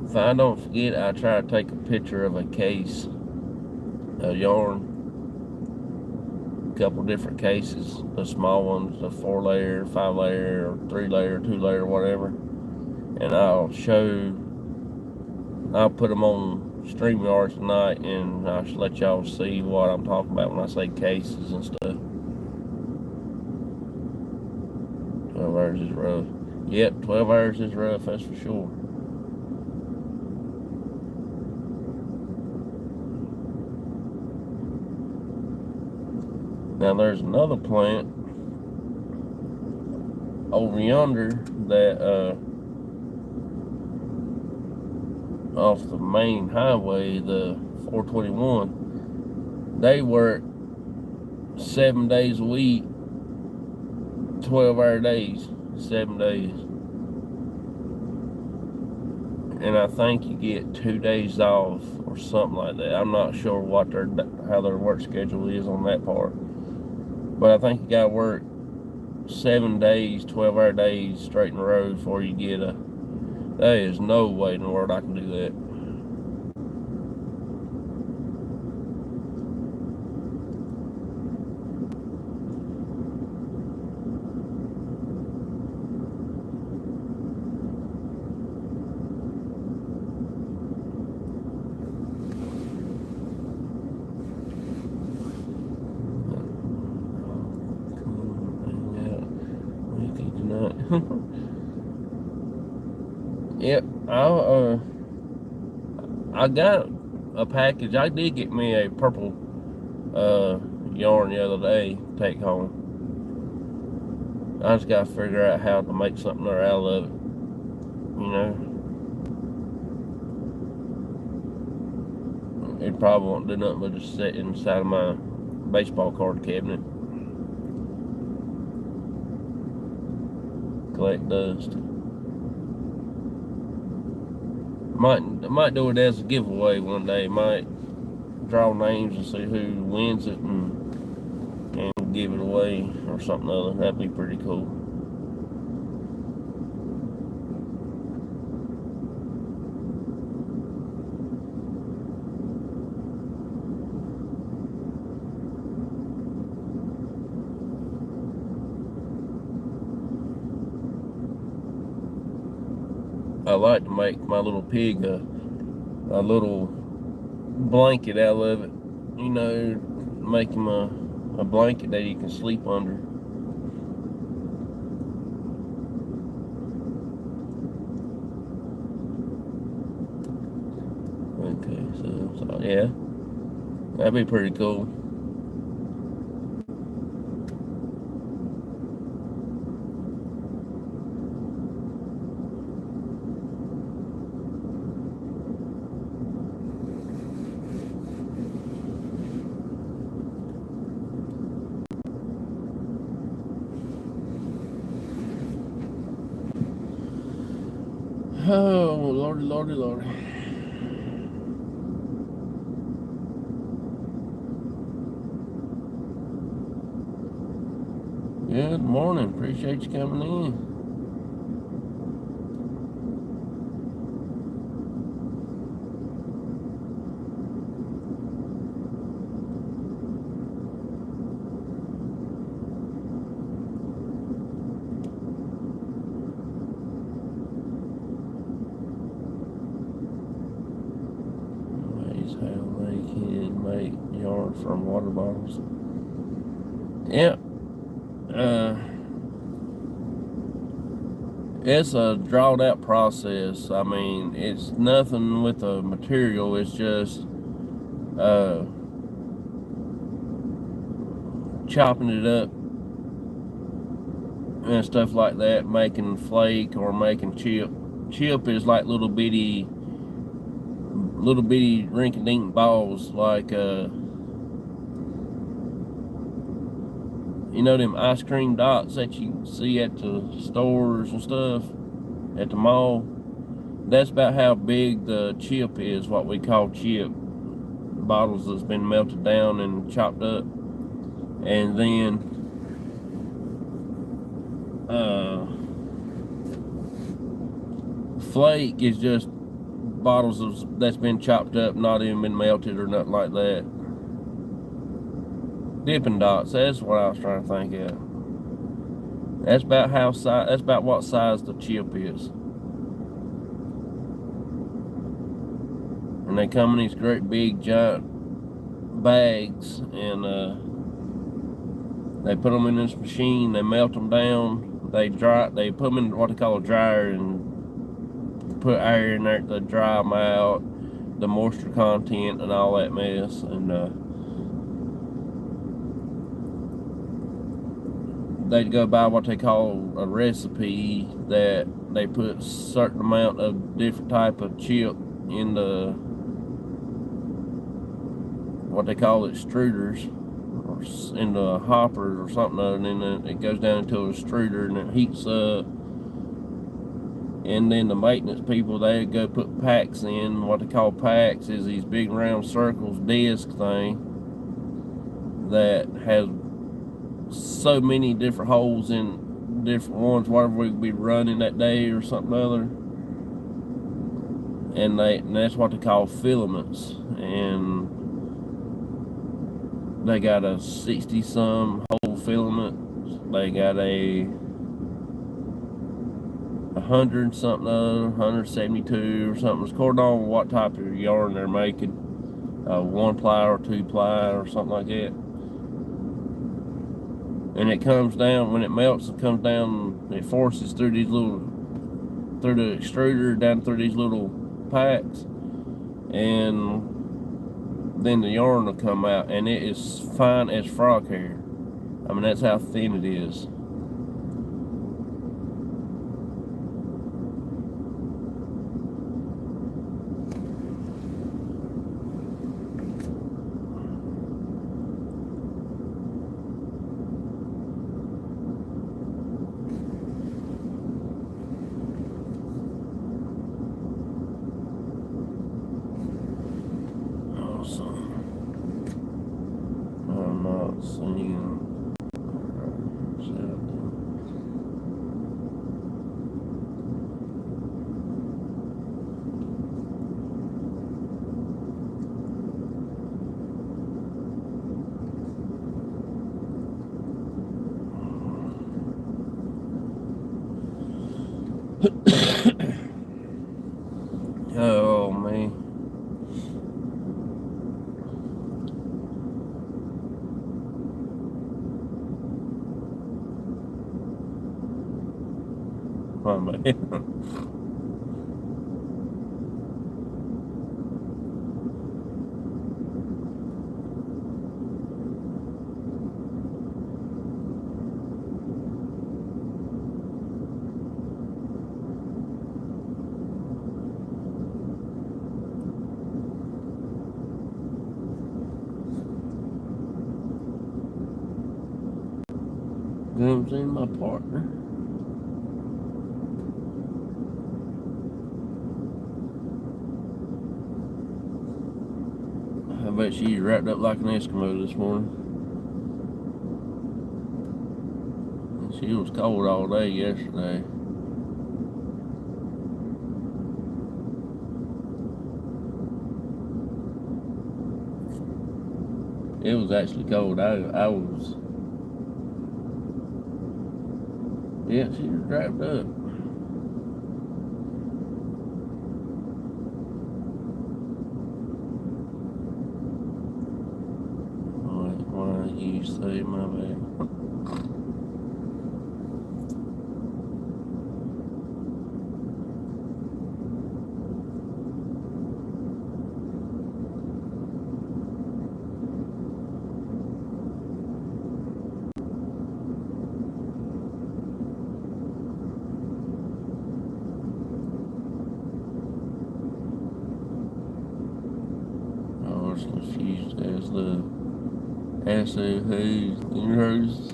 If I don't forget, I try to take a picture of a case of yarn. A couple different cases, the small ones, the 4-layer, 5-layer, or 3-layer, 2-layer, whatever. And I'll put them on StreamYard tonight, and I'll just let y'all see what I'm talking about when I say cases and stuff. 12 hours is rough. Yep, 12 hours is rough, that's for sure. Now there's another plant over yonder that off the main highway, the 421, they work 7 days a week, 12-hour days, 7 days. And I think you get 2 days off or something like that. I'm not sure how their work schedule is on that part. But I think you gotta work 7 days, 12-hour days straight in a row before you get a. There is no way in the world I can do that. Yep, I got a package. I did get me a purple yarn the other day to take home. I just gotta figure out how to make something out of it, you know. It probably won't do nothing but just sit inside of my baseball card cabinet. Collect dust. Might do it as a giveaway one day. Might draw names and see who wins it and give it away or something other. That'd be pretty cool. I like to make my little pig a little blanket out of it, you know, make him a blanket that he can sleep under. Okay, so yeah, that'd be pretty cool. Oh, lordy, lordy, lordy. Good morning. Appreciate you coming in. Ways how they can make yarn from water bottles. Yep. It's a drawn out process. I mean, it's nothing with the material. It's just chopping it up and stuff like that, making flake or making chip. Chip is like little bitty rinky-dink balls, like you know them ice cream dots that you see at the stores and stuff at the mall. That's about how big the chip is, what we call chip. Bottles that's been melted down and chopped up. And then flake is just bottles that's been chopped up, not even been melted or nothing like that. Dipping dots, that's what I was trying to think of. That's about what size the chip is. And they come in these great big giant bags, and they put them in this machine, they melt them down, they put them in what they call a dryer and put air in there to dry them out, the moisture content and all that mess. And they go by what they call a recipe, that they put a certain amount of different type of chip in the what they call extruders, or in the hoppers or something, and then it goes down into a extruder and it heats up. And then the maintenance people, they go put packs in. What they call packs is these big round circles disc thing that has so many different holes in different ones, whatever we could be running that day or something other. And that's what they call filaments. And they got a 60-some hole filament. They got a 100-something, 172 or something. It's according on what type of yarn they're making. 1-ply or 2-ply or something like that. and it comes down, when it melts, it comes down, it forces through these little, through the extruder, down through these little packs, and then the yarn will come out, and it is fine as frog hair. I mean, that's how thin it is. I'm not seeing. Oh man. Oh man. Comes in my partner. I bet she's wrapped up like an Eskimo this morning. She was cold all day yesterday. It was actually cold. I was. Yeah, she was wrapped up. Why you say my bad? Confused as the SOHs in hers.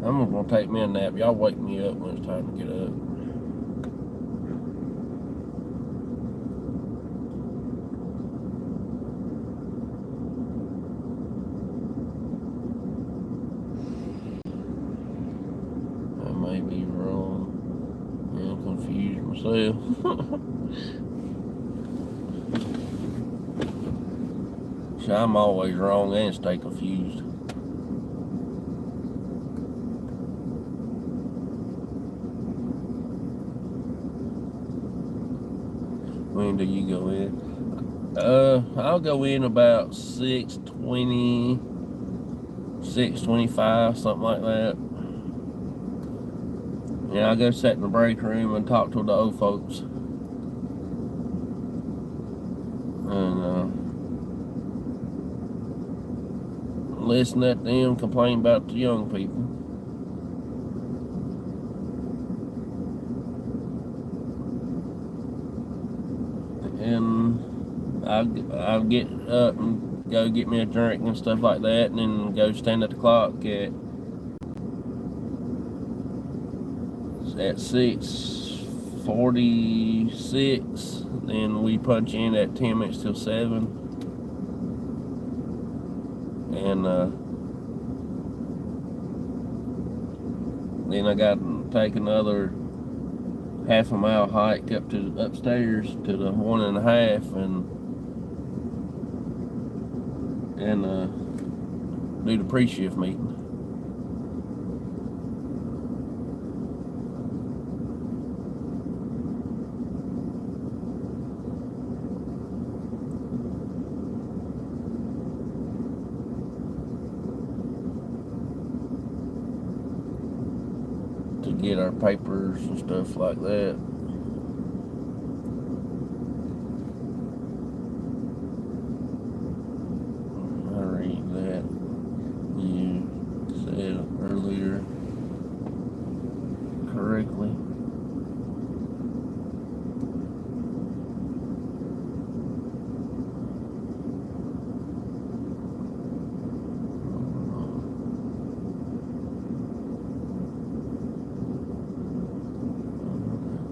I'm gonna take me a nap. Y'all wake me up when it's time to get up. I may be wrong and confused myself. So I'm always wrong and stay confused. When do you go in? I'll go in about 6:20, 6:25, something like that. Yeah, I'll go sit in the break room and talk to the old folks. And listen at them complain about the young people. And I'll get up and go get me a drink and stuff like that, and then go stand at the clock at 6:46. Then we punch in at 10 minutes till 7. And Then I got to take another half a mile hike up to upstairs to the 1.5 and do the pre-shift meeting. To get our papers and stuff like that. I read that you said earlier correctly.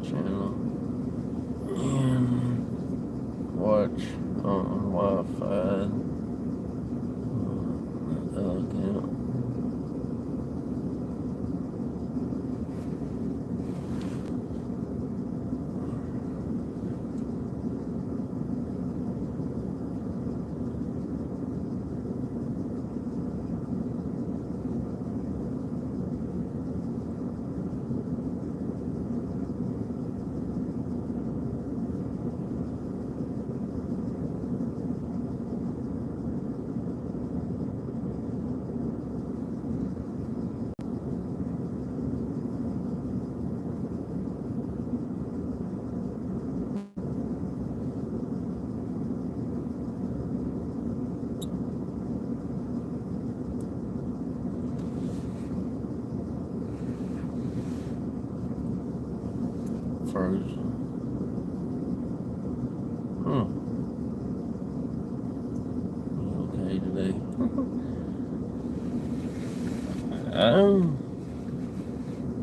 Channel and watch on Wi-Fi account. Frozen. Okay today.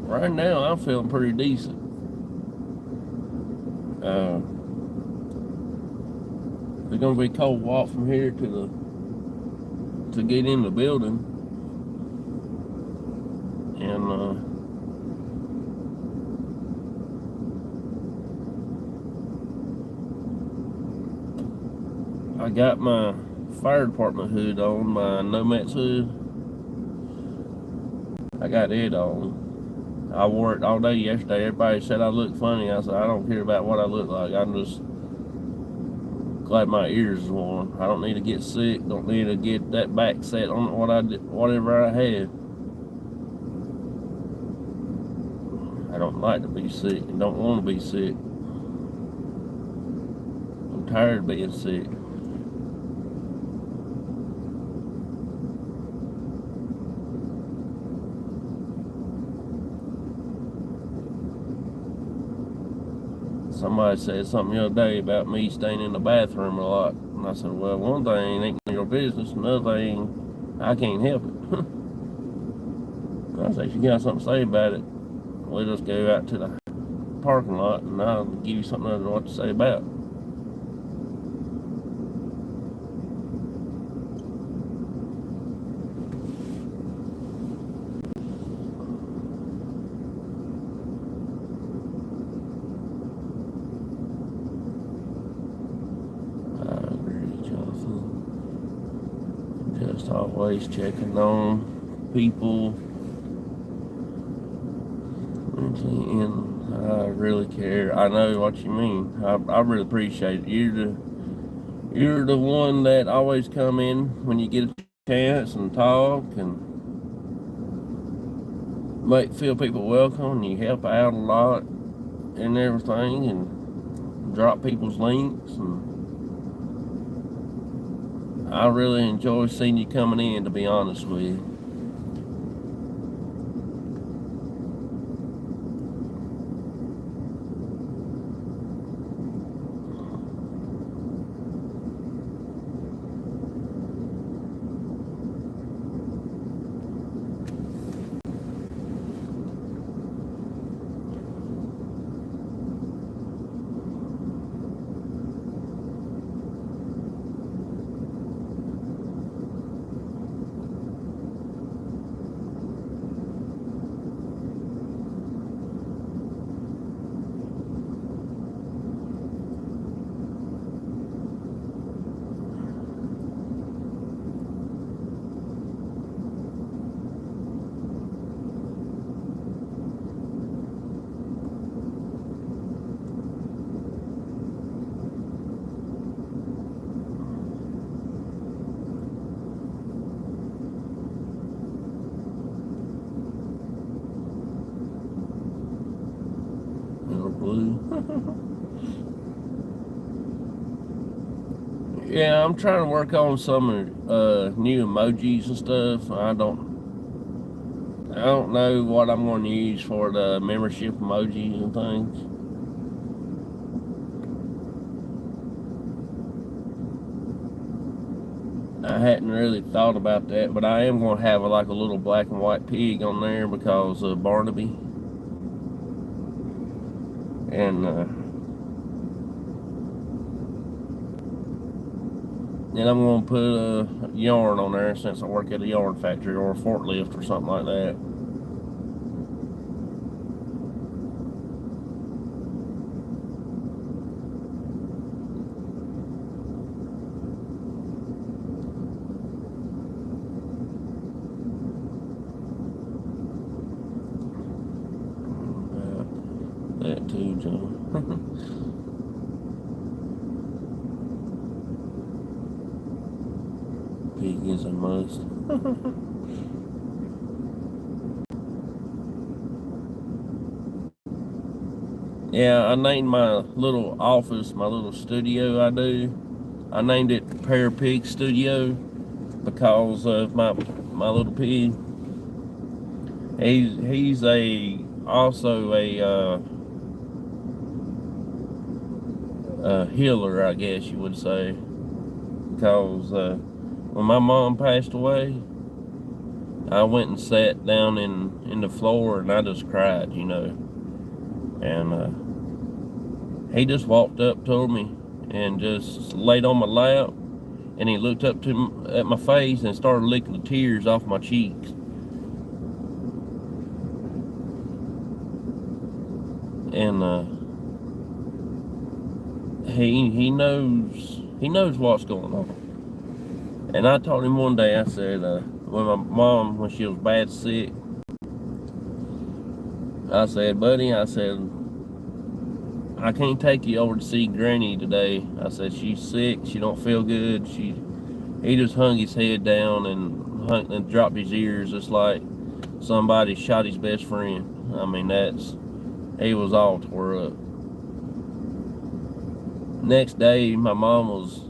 Right now I'm feeling pretty decent. It's gonna be a cold walk from here to get in the building, and I got my fire department hood on, my Nomex hood. I got it on. I wore it all day yesterday. Everybody said I looked funny. I said, I don't care about what I look like. I'm just glad my ears is warm. I don't need to get sick. Don't need to get that back set on whatever I had. I don't like to be sick and don't want to be sick. I'm tired of being sick. Somebody said something the other day about me staying in the bathroom a lot. And I said, well, one thing ain't your business. Another thing, I can't help it. I said, if you got something to say about it, we'll just go out to the parking lot and I'll give you something to what to say about. Just always checking on people. And I really care. I know what you mean. I really appreciate it. You're the one that always come in when you get a chance and talk and feel people welcome, and you help out a lot and everything, and drop people's links, and I really enjoy seeing you coming in, to be honest with you. Yeah, I'm trying to work on some new emojis and stuff. I don't know what I'm going to use for the membership emojis and things. I hadn't really thought about that, but I am going to have like a little black and white pig on there because of Barnaby. And then I'm going to put a yarn on there since I work at a yarn factory or a forklift or something like that. That too, John. Pig is a must. Yeah, I named my little office, my little studio I named it Pear Pig Studio because of my little pig. He's also a healer, I guess you would say, because when my mom passed away, I went and sat down in the floor and I just cried, and he just walked up to me and just laid on my lap, and he looked up at my face and started licking the tears off my cheeks. And he knows what's going on. And I told him one day, I said, when my mom, when she was bad sick, I said, buddy, I said, I can't take you over to see Granny today. I said, she's sick, she don't feel good. He just hung his head down and dropped his ears just like somebody shot his best friend. I mean, he was all tore up. Next day, my mom was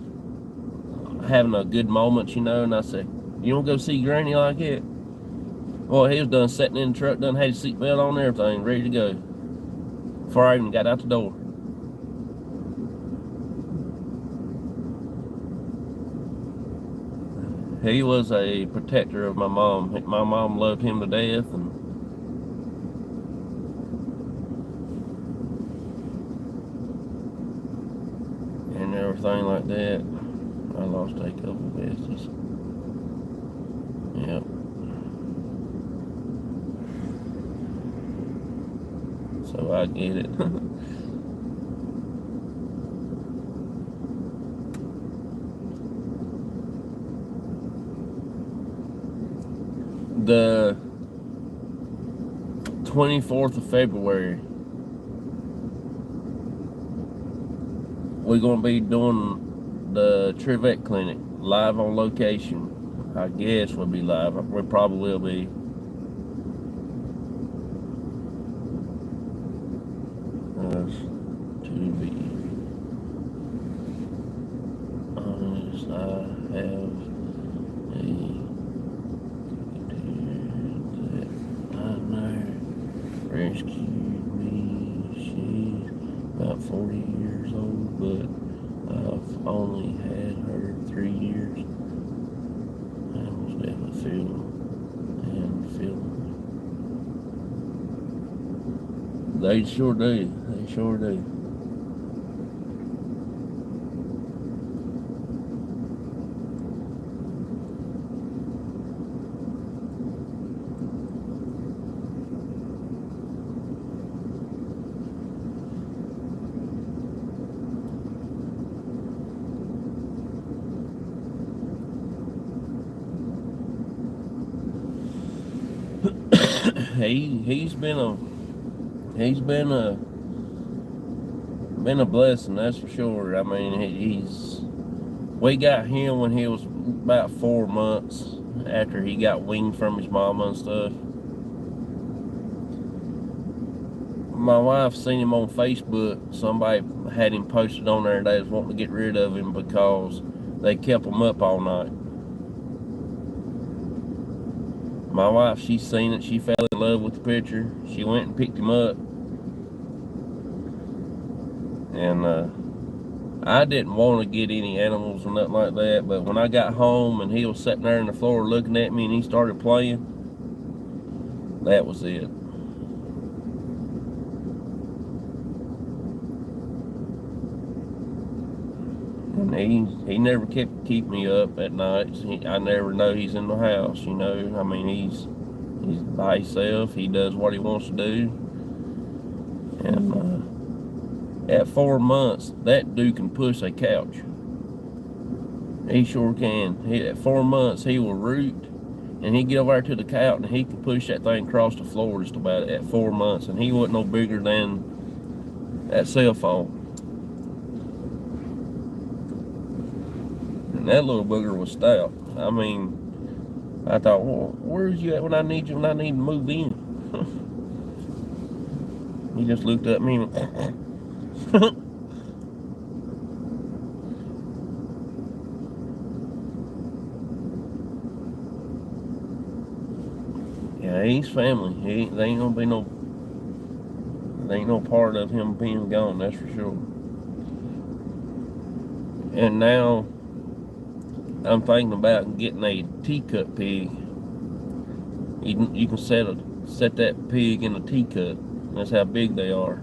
having a good moment, and I said, you want to go see Granny like that? Well, he was done sitting in the truck, done had his seatbelt on and everything, ready to go, before I even got out the door. He was a protector of my mom. My mom loved him to death, and everything like that. I lost a couple of besties. Yep. So I get it. The 24th of February, we're going to be doing the Trivette Clinic live on location. I guess we'll be live. We probably will be. To be honest, I have a that I know rescued me. She's about 40 years old, but I've only had her 3 years. I was definitely feeling. They sure do. They sure do. He's been a blessing, that's for sure. I mean, we got him when he was about 4 months after he got weaned from his mama and stuff. my wife seen him on Facebook. Somebody had him posted on there. They was wanting to get rid of him because they kept him up all night. My wife, she seen it. She fell in love with the picture. She went and picked him up. And I didn't want to get any animals or nothing like that. But when I got home and he was sitting there on the floor looking at me and he started playing, that was it. And he never keep me up at night. I never know he's in the house, you know. I mean, he's by himself. He does what he wants to do. And at 4 months, that dude can push a couch. He sure can. At 4 months, he will root, and he get over there to the couch, and he can push that thing across the floor just about at 4 months. And he wasn't no bigger than that cell phone. And that little booger was stout. I mean, I thought, well, where's you at when I need you, when I need to move in? He just looked at me and yeah, he's family. They ain't gonna be no, there ain't no part of him being gone, that's for sure. And now I'm thinking about getting a teacup pig. You can set that pig in a teacup. That's how big they are.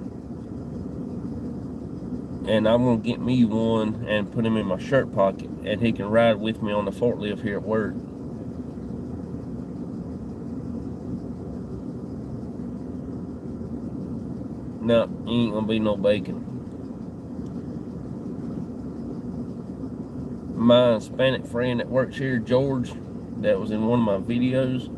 And I'm gonna get me one and put him in my shirt pocket, and he can ride with me on the forklift here at work. No, he ain't gonna be no bacon. My Hispanic friend that works here, George, that was in one of my videos,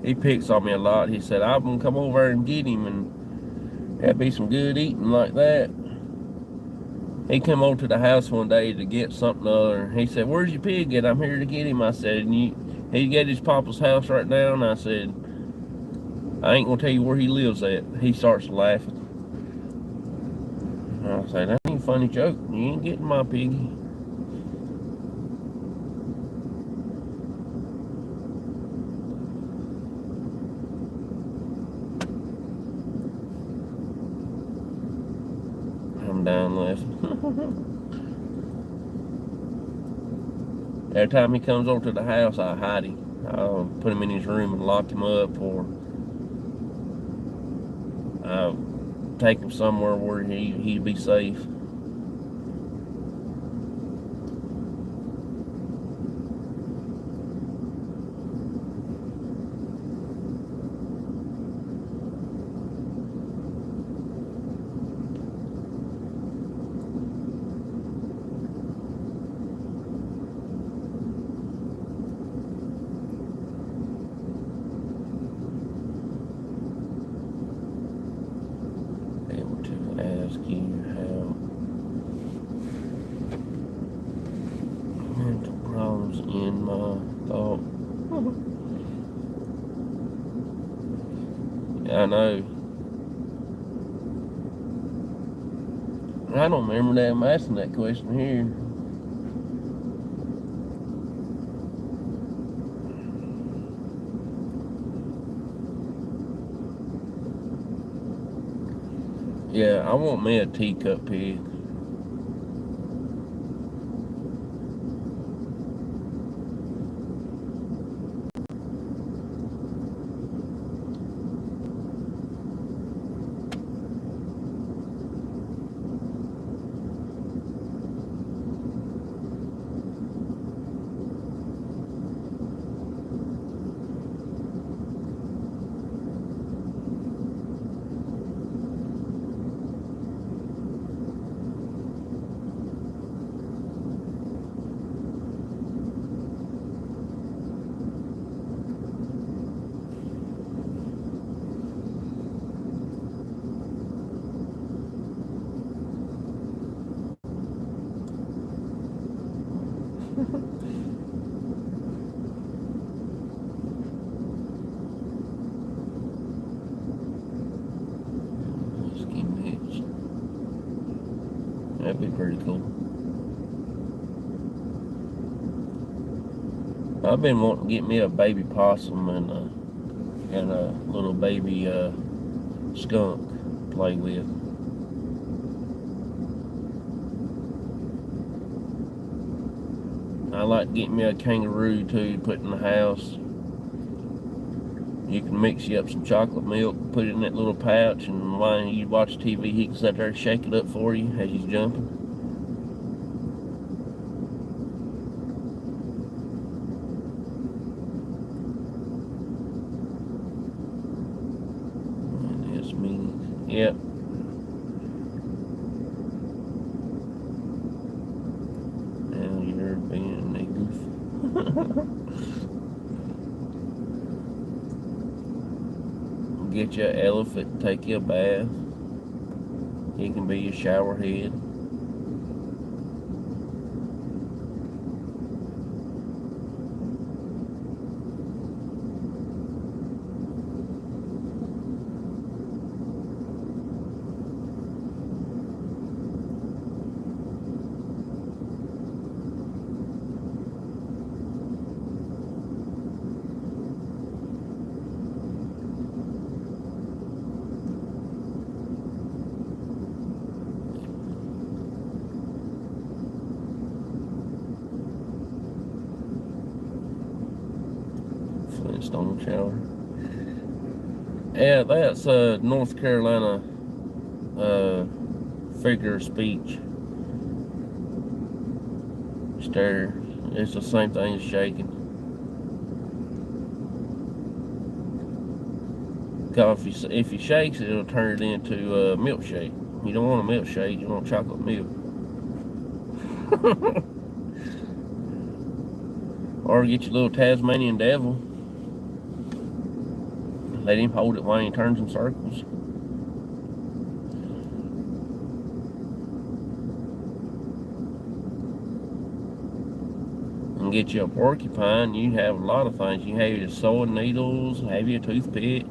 he picks on me a lot. He said, I'm gonna come over and get him, and that'd be some good eating like that. He came over to the house one day to get something or other. He said, where's your pig at? I'm here to get him. I said, he's at his papa's house right now. And I said, I ain't gonna tell you where he lives at. He starts laughing. I said, that ain't a funny joke. You ain't getting my piggy. I'm down laughing. Every time he comes over to the house, I hide him. I'll put him in his room and lock him up, or I'll take him somewhere where he'd be safe. Ask you how mental problems in my thought. Yeah, I know. I don't remember them asking that question here. Yeah, I want me a teacup pig. That'd be pretty cool. I've been wanting to get me a baby possum and a little baby skunk to play with. I like to get me a kangaroo too to put in the house. You can mix you up some chocolate milk, put it in that little pouch, and while you watch TV, he can sit there and shake it up for you as he's jumping. And it's me. Yep. Now you're being a goof. Get you an elephant, take you a bath. He can be your shower head. Flintstone shower. Yeah, that's North Carolina figure of speech. Stare. It's the same thing as shaking. Because if you shakes it, it'll turn it into a milkshake. You don't want a milkshake, you want chocolate milk. Or get your little Tasmanian devil. Let him hold it while he turns in circles. And get you a porcupine. You have a lot of things. You have your sewing needles, have your toothpick.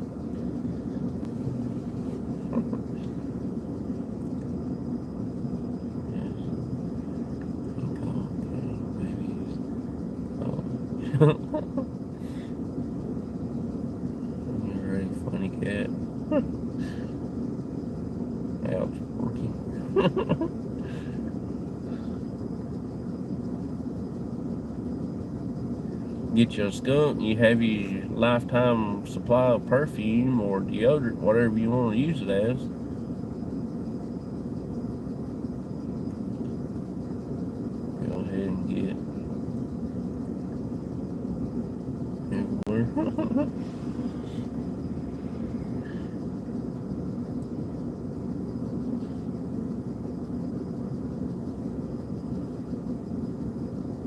You're a funny cat. Ouch, Porky. Get you a skunk, you have your lifetime supply of perfume or deodorant, whatever you want to use it as. Go ahead and get everywhere.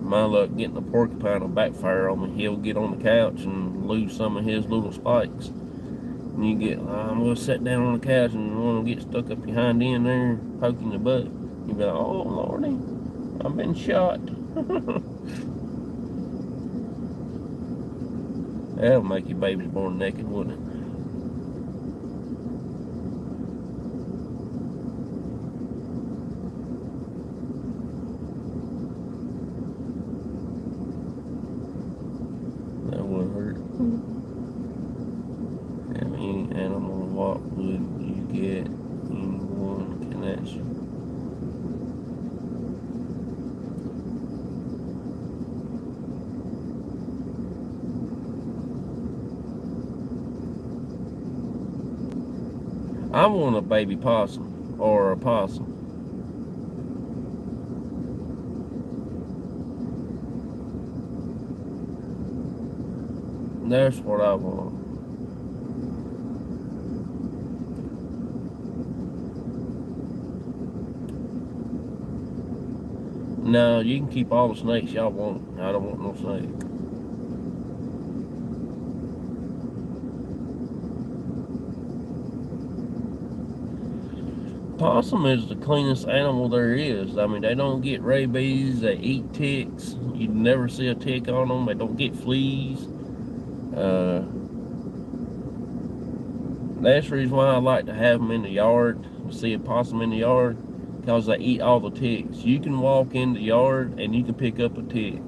My luck, getting a porcupine will backfire on me. He'll get on the couch and lose some of his little spikes. And you get, I'm going to sit down on the couch and want to get stuck up behind in there, poking the butt. You be like, oh, Lordy, I've been shot. That'll make your babies born naked, wouldn't it? That would hurt. Have any animal, what would you get? Anyone can answer. I want a baby possum or a possum. That's what I want. No, you can keep all the snakes y'all want. I don't want no snake. Possum is the cleanest animal there is. I mean, they don't get rabies, they eat ticks. You never see a tick on them. They don't get fleas. That's the reason why I like to have them in the yard. See a possum in the yard. because they eat all the ticks. You can walk in the yard and you can pick up a tick.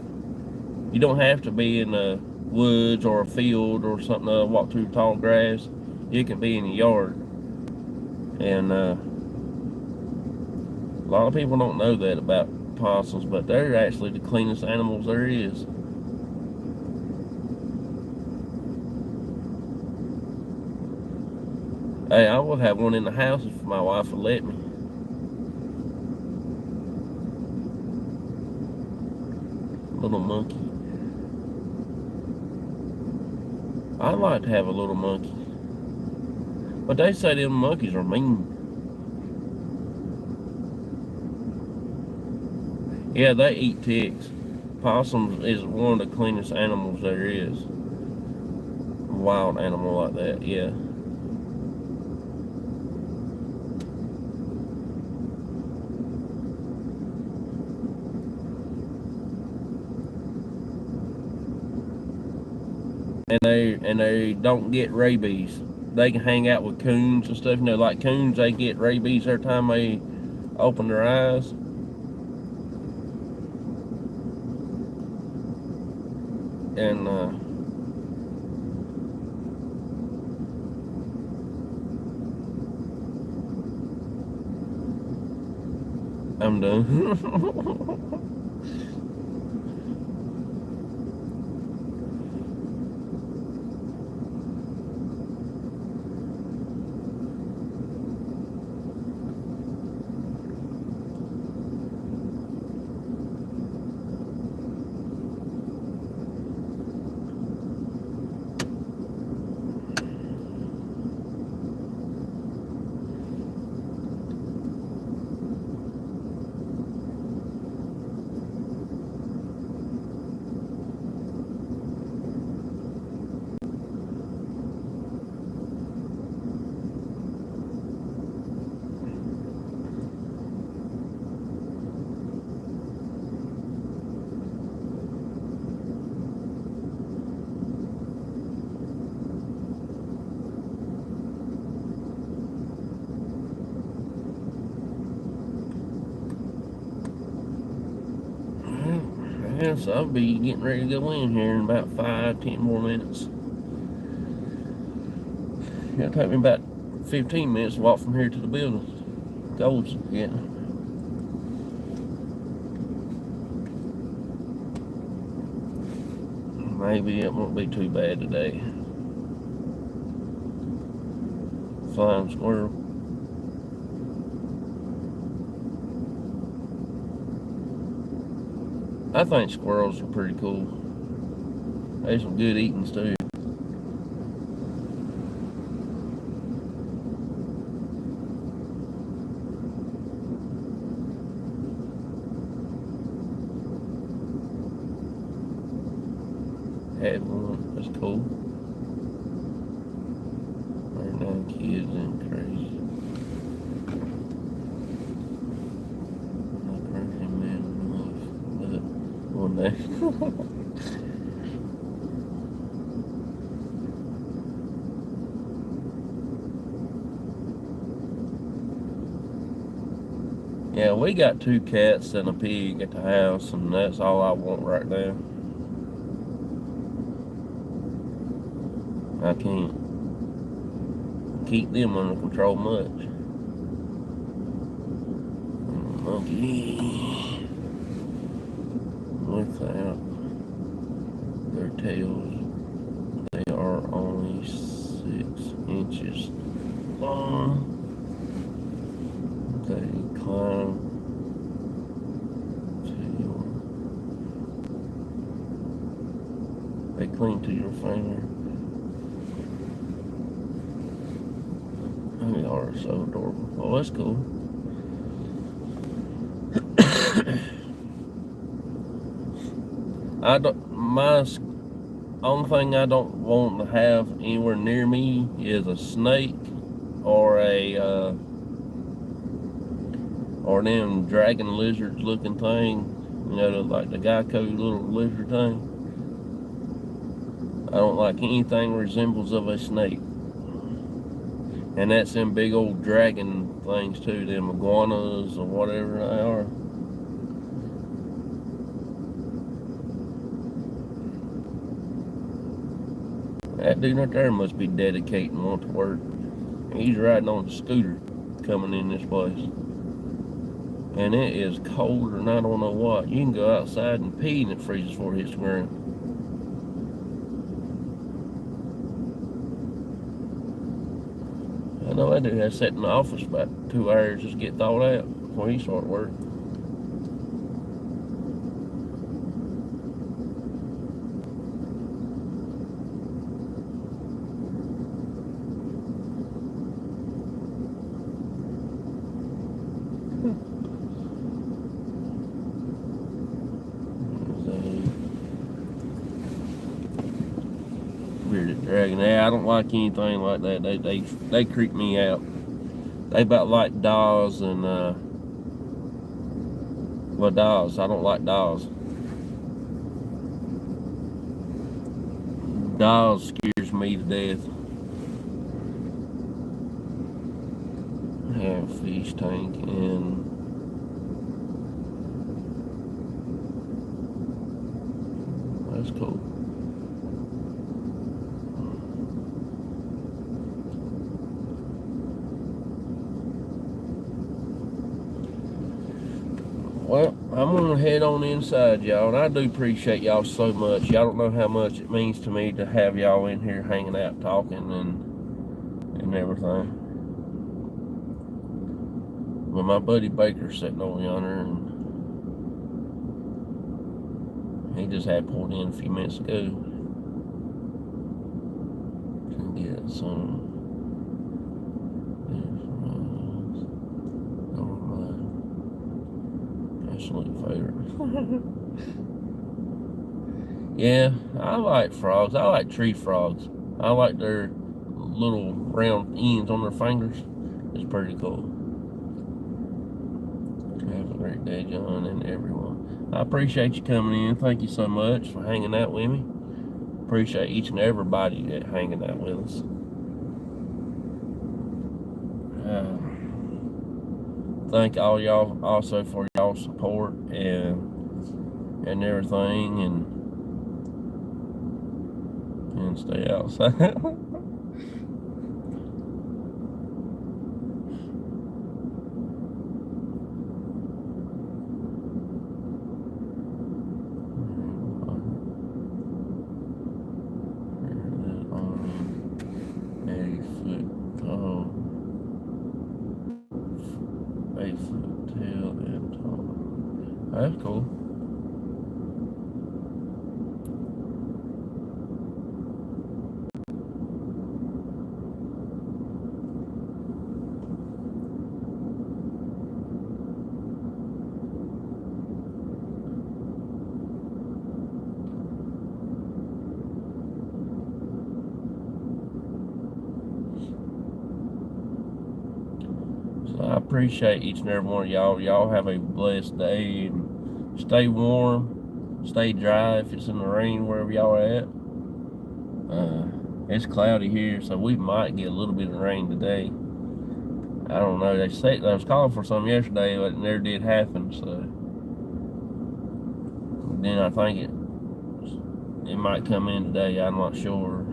You don't have to be in the woods or a field or something to walk through tall grass. It can be in the yard. And a lot of people don't know that about possums, but they're actually the cleanest animals there is. Hey, I would have one in the house if my wife would let me. Little monkey. I'd like to have a little monkey. But they say them monkeys are mean. Yeah, they eat ticks. Possums is one of the cleanest animals there is. A wild animal like that, yeah. And they don't get rabies. They can hang out with coons and stuff. You know, like coons, they get rabies every time they open their eyes. And I'm done. Yes, I'll be getting ready to go in here in about 5-10 more minutes. It'll take me about 15 minutes to walk from here to the building. Goals again. Maybe it won't be too bad today. Flying squirrel. I think squirrels are pretty cool. There's some good eatings too. Had one, that's cool. 39 kids and crazy. Not crazy man enough, but one day. Yeah, we got 2 cats and a pig at the house, and that's all I want right now. I can't keep them under control much. Monkey without their tails, they are only 6 inches long. They climb to your, they cling to your finger. They are so adorable. Oh, that's cool. My only thing I don't want to have anywhere near me is a snake or or them dragon lizards looking thing, you know, like the Geico little lizard thing. I don't like anything resembles of a snake. And that's them big old dragon things too, them iguanas or whatever they are. That dude right there must be dedicated and want to work. He's riding on a scooter coming in this place. And it is colder than I don't know what. You can go outside and pee and it freezes before it hits the ground. I know that dude has sat in the office about 2 hours just to get thawed out before he started work. Bearded dragon. Yeah, I don't like anything like that. They creep me out. They about like dolls and well, dolls. I don't like dolls. Dolls scares me to death. I have a fish tank and that's cool. Well, I'm gonna head on inside, y'all, and I do appreciate y'all so much. Y'all don't know how much it means to me to have y'all in here hanging out, talking, and everything. But my buddy Baker's sitting over yonder, and he just had pulled in a few minutes ago to get some. Absolute favorite. Yeah, I like frogs. I like tree frogs. I like their little round ends on their fingers. It's pretty cool. Have a great day, John, and everyone. I appreciate you coming in. Thank you so much for hanging out with me. Appreciate each and everybody that hanging out with us. Thank all y'all also for y'all support and everything, and stay outside. That's cool. So I appreciate each and every one of y'all. Y'all have a blessed day and stay warm, stay dry if it's in the rain wherever y'all are at. It's cloudy here, so we might get a little bit of rain today. I don't know. They was calling for some yesterday, but it never did happen. So then I think it might come in today. I'm not sure.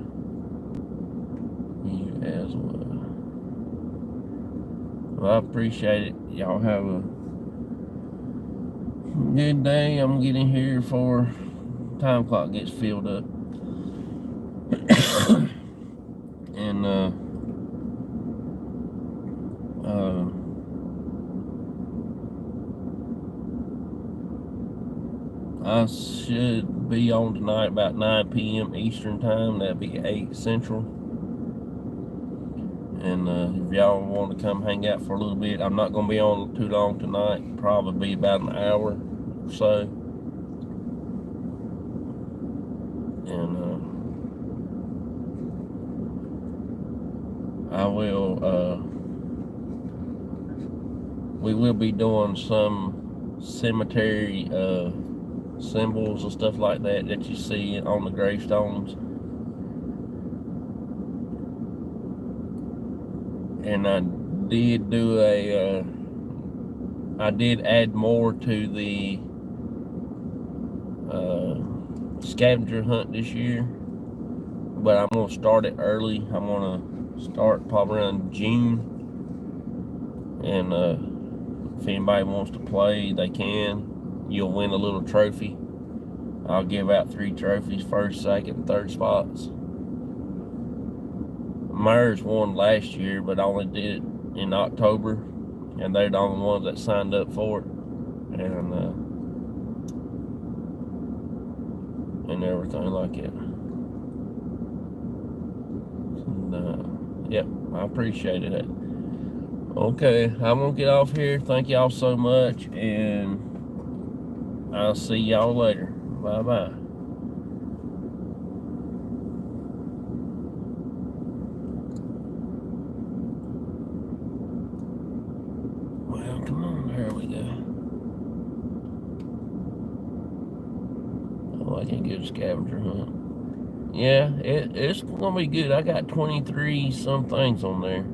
You as well. Well, I appreciate it. Y'all have a good day. I'm getting here before time clock gets filled up. And I should be on tonight about 9 p.m. Eastern time. That'd be 8 Central. And if y'all want to come hang out for a little bit, I'm not going to be on too long tonight. Probably be about an hour or so. And we will be doing some cemetery symbols and stuff like that you see on the gravestones. and I did do I did add more to the scavenger hunt this year, but I'm gonna start it early. I'm gonna start probably around June, and if anybody wants to play, they can. You'll win a little trophy. I'll give out 3 trophies: first, second, third spots. Myers won last year, but I only did it in October, and they're the only ones that signed up for it, and everything like it. And, yep, I appreciated it. Okay, I'm gonna get off here. Thank y'all so much, and I'll see y'all later. Bye-bye. Well, come on, here we go. Oh, I can get a scavenger hunt. Yeah, it's gonna be good. I got 23 some things on there.